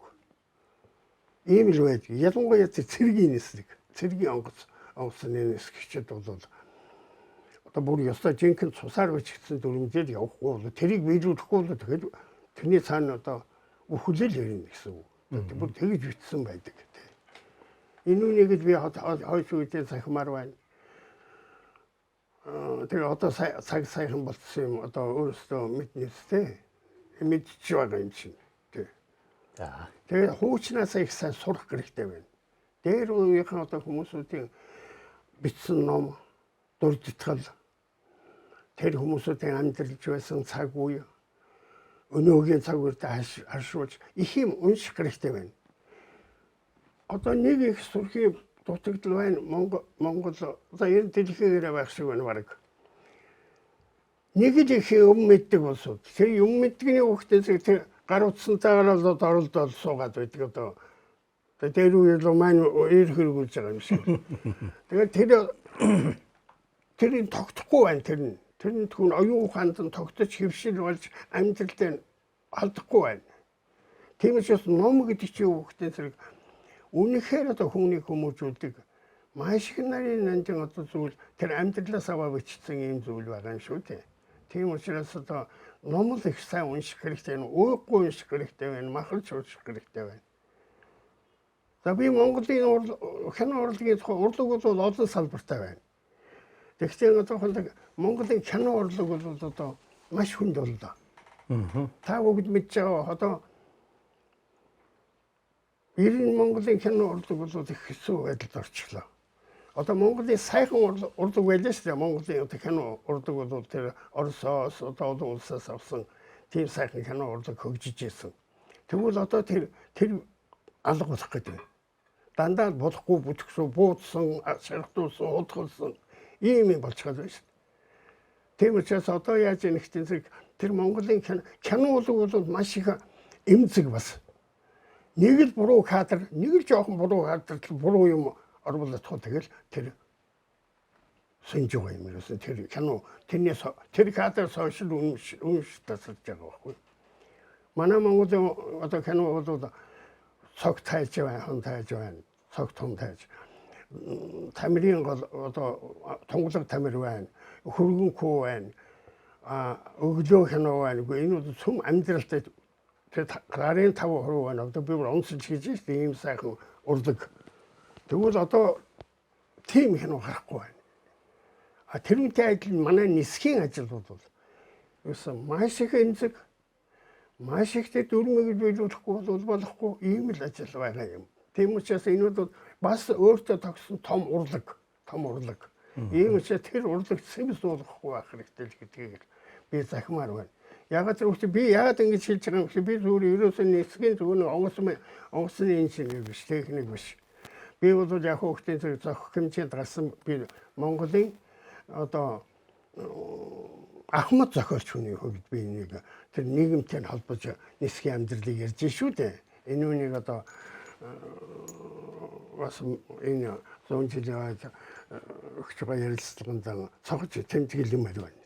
Ийм л байдаг. Ялангуяа цэргийн нислэг, цэргийн онгоцны нисгэгчд бол одоо бүр ёстой жинхэнэ цусаар бичигдсэн дүрмээр явахгүй бол тэрийг биелүүлэхгүй бол тэгэл тэрний цаана одоо үхэлэл ярина гэсэн үг. Бүр тэгж бичсэн байдаг. Энэ үнийг би хойш үедээ сахимаар байна. Тэгээ одоо цаг сайхан болсон юм одоо өөрөөсөө мэднэстэй мэдчих байгаа юм чинь. Тэгээ хуучнаасаа их сайн сурах хэрэгтэй байна. Дээр үеийнхэн одоо хүмүүсүүдийн бичсэн ном, дурдтгал тэр хүмүүсүүдийн амьдарч байсан цаг үе өнөөгийн цаг үедээ харшуулж их юм унших хэрэгтэй байна. Одоо нэг их сурхий дутагдал байна. Монгол одоо ер нь дэлхийгээр байх шиг байна баг. Нэг л их юм мэддэг болсоо. Тэр юм мэддэгний хүүхдээс тэр гар утсантайгаар л оролдоод суугаад байдаг одоо. Тэр үеэр маань ир хэрэгүүлж байгаа юм шиг. Тэгээд тэрийг тогтохгүй байна тэр нь. Тэр нь түн оюун ухаанд нь тогтож хөвшил болж амьдралдаа алдахгүй байна. Тийм учраас ном гэдэг чинь хүүхдийн зэрэг үнэхээр одоо хүнийг хүмүүжүүлдэг маш их нарийн нандин одоо зүйл тэр амьдралаас аваа бичсэн юм зүйл байгаа юм шүү дээ. Тийм учраас одоо ном л их сайн унших хэрэгтэй байна. Ууггүй унших хэрэгтэй байна. Махалж унших хэрэгтэй байна. За би Монголын кино урлагийн урлаг бол олон салбартай байна. Тэгвэл одоо Монголын кино урлаг бол одоо маш хүнд боллоо. Та бүгд мэдж байгаа одоо 90 Монголын кино урлаг бол их хэцүү байдалд орчихлоо. Одоо Монголын сайхан урлаг байлаа шүү дээ. Монголын одоо кино урлаг бол тэр Оросоос одоо олон улсаас авсан тийм сайхан кино урлаг хөгжиж ирсэн. Тэгвэл одоо тэр алга болох гэдэг. Дандаа болохгүй бүтгсэн, буудсан, шархтуулсан, удгалсан ийм юм болчиход байна шүү дээ. Тийм учраас одоо яаж нэгтэн зэрэг тэр Монголын кино урлаг бол маш их эмзэг бас. Нэг л буруу кадр, нэг л жоохон буруу кадр, буруу юм оруулах тэгэл тэр сэнж байгаа юм ерөөсөн тэр кино тэр кадр сошиал үнш тасалж байгаа байхгүй. Манай Монголын одоо кино бол цог тайж байна, хон тайж байна, цог том тайж. Тамирын гол одоо тунгалаг тамир байна, хөргөн хүү байна, өглөө кино байна. Энэ бол сүм амьдралтай тэр гарын 5% байна. Одоо би бүр онцолж хийж байгаа ийм сайхан урлаг. Тэгвэл одоо тийм кино гарахгүй байна. Тэрнтэй адил манай нисхийн ажил бол ерөөсөн маш их эмзэг, маш их дүрмийг биелүүлэхгүй болохгүй ийм л ажил байгаа юм. Тийм учраас энэ бол бас өөртөө тогсон том урлаг. Ийм учраас тэр урлаг сэвс болохгүй байх хэрэгтэй л гэдгийг би захимаар байна. Ягаад гэвэл би ягаад ингэж хэлж байгаа юм бэ? Би зүгээр ерөөсөн нисхийн зүгээр онгоцны инженер биш, техник биш. Би бол яг хүүхдийн зэрэг зохих хэмжээнд гарсан би Монголын одоо ахмад зохиолч хүний хувьд би нэг тэр нийгэмтэй холбож нисхийн амьдралыг ярьж шүү дээ. Энэ үнийг одоо бас энэ 100 жилийн өгч байгаа ярилцлаганд цогж тэмдэглэл юм байна.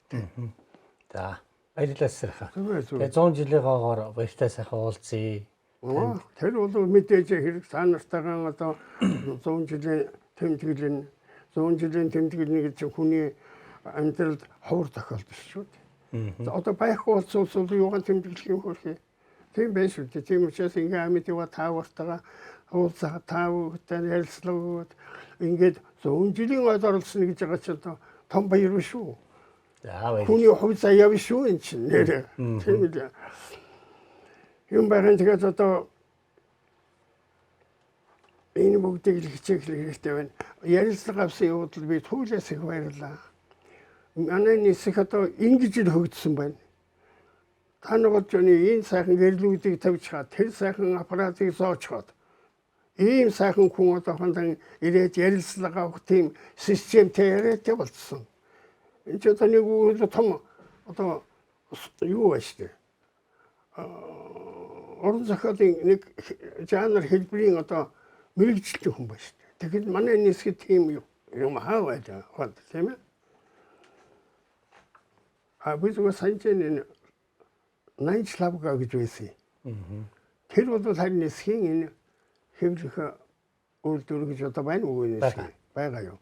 За баярлалаа сэрхэ. Тэгээ 100 жилийнхоогоор баяртай сайхан уулзъя. Тэр бол мэдээж хэрэг та нартайгаа одоо 100 жилийн тэмдэглэл 100 жилийн тэмдэглэл гэж хүний амьдралд ховор тохиолдсон шүү дээ. Одоо байхгүй болсон улс бол юугаар тэмдэглэх юм хөрхий. Тийм байх шүү дээ. Тийм учраас ингээ амьд яваа таавартайгаа уулзаа таавтай ярилцлага ингээд 100 жилийн ойд оролцсон гэж байгаа ч одоо том баяр биш шүү. За баяр. Хүний хувь заяа биш шүү энэ чинь нэрээ. Тийм үү. Юм байна тэгээд одоо энэ бүгдийг хичээх хэрэгтэй байна. Ярилцлага авсан явдал би түлээс их баярлаа. Манай нисэх одоо ингэж л хөгжсөн байна. Та нар ч энэ сайхан гэрлүүдийг тавьж хаад тэр сайхан аппаратыг зоочход ийм сайхан хүн одоо хондан ирээд ярилцлага авах тийм системтэй яриад болцсон. Энэ ч одоо нэг том одоо юу байна шүү дээ. Орон зохиолын нэг жанр хэлбэрийн одоо мэрэгжилтийн хүн байна шүү дээ. Тэгэхээр манай нисгэд тийм юм хаа байдаг хол тийм ээ. Би зүгээр санджийн Нанчлавга гэж байсан. Тэр бол харин нисхийн энэ хэвлэх үйлдвэр гэж одоо байна уу нисхийн байгаа юу.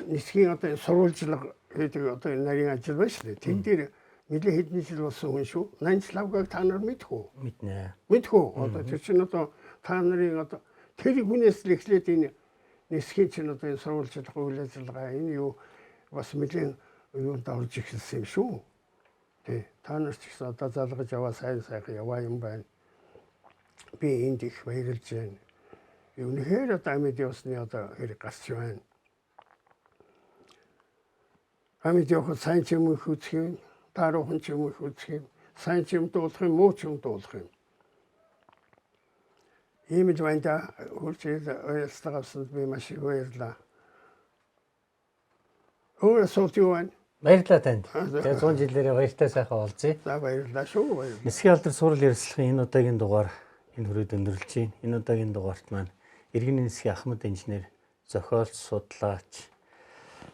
Нисхийн одоо сурвалжлага гэдэг одоо нарийн ажил байна шүү дээ. Тэн дээр нэлээд хэдэн жил болсон хүн шүү. Нанчлавгаг та нар мэдэх үү? Мэднэ. Мэдэх үү? Одоо тэр чинь одоо та нарын одоо тэр хүнээс л эхлээд энэ нисхийн чинь одоо энэ сурвалжлах үйл ажиллагаа энэ юу бас нэлээд юунд орж эхэлсэн юм шүү. Тэ та нар ч гэсэн одоо залгаж яваа сайн сайхан яваа юм байна. Би энд их баярлж байна. Үнэхээр одоо амьд явсны одоо хэрэг гарч байна. Амьд явах сайн ч юм их үзэх юм, тааруухан ч юм их үзэх юм, сайн ч юм дуулах юм, муу ч юм дуулах юм. Ийм л байна да. Хурцыг уястагсанд би маш их баярлаа. Өөр асуулт юу байна? Баярлалаа танд. Тэгээ 100 жилээрээ баяртай сайхан уулзъя. За баярлалаа шүү. Баярлалаа. Нисхийн алдар сурал ярилцлагын энэ удаагийн дугаар энэ хүрээд өндөрлөж байна. Энэ удаагийн дугаарт маань Иргэний нисхийн Ахмад инженер, зохиолч, судлаач,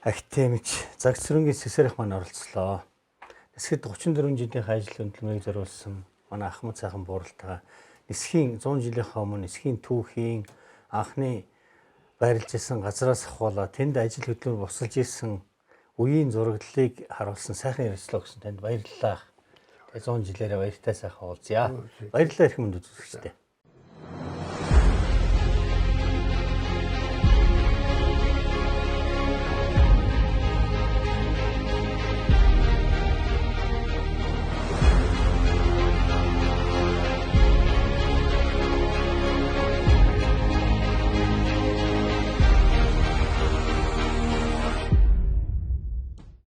академич, загцрынгийн сэсэрх маань оролцлоо. Нисхэд 34 жилийн ажил хөдөлмөрийг зориулсан манай Ахмад сайхан бууралтайгаа нисхийн 100 жилийнхаа өмнө нисхийн түүхийн анхны байрлаж исэн газраас ахвалаа тэнд ажил хөдөлмөр босолж исэн үеийн зураглалыг харуулсан сайхан ярилцлага гэсэн танд баярлалаа. Тэгээ 100 жилээрээ баяртай сайхан уулзъя. Баярлалаа эрхэм үнд үзэгчдээ.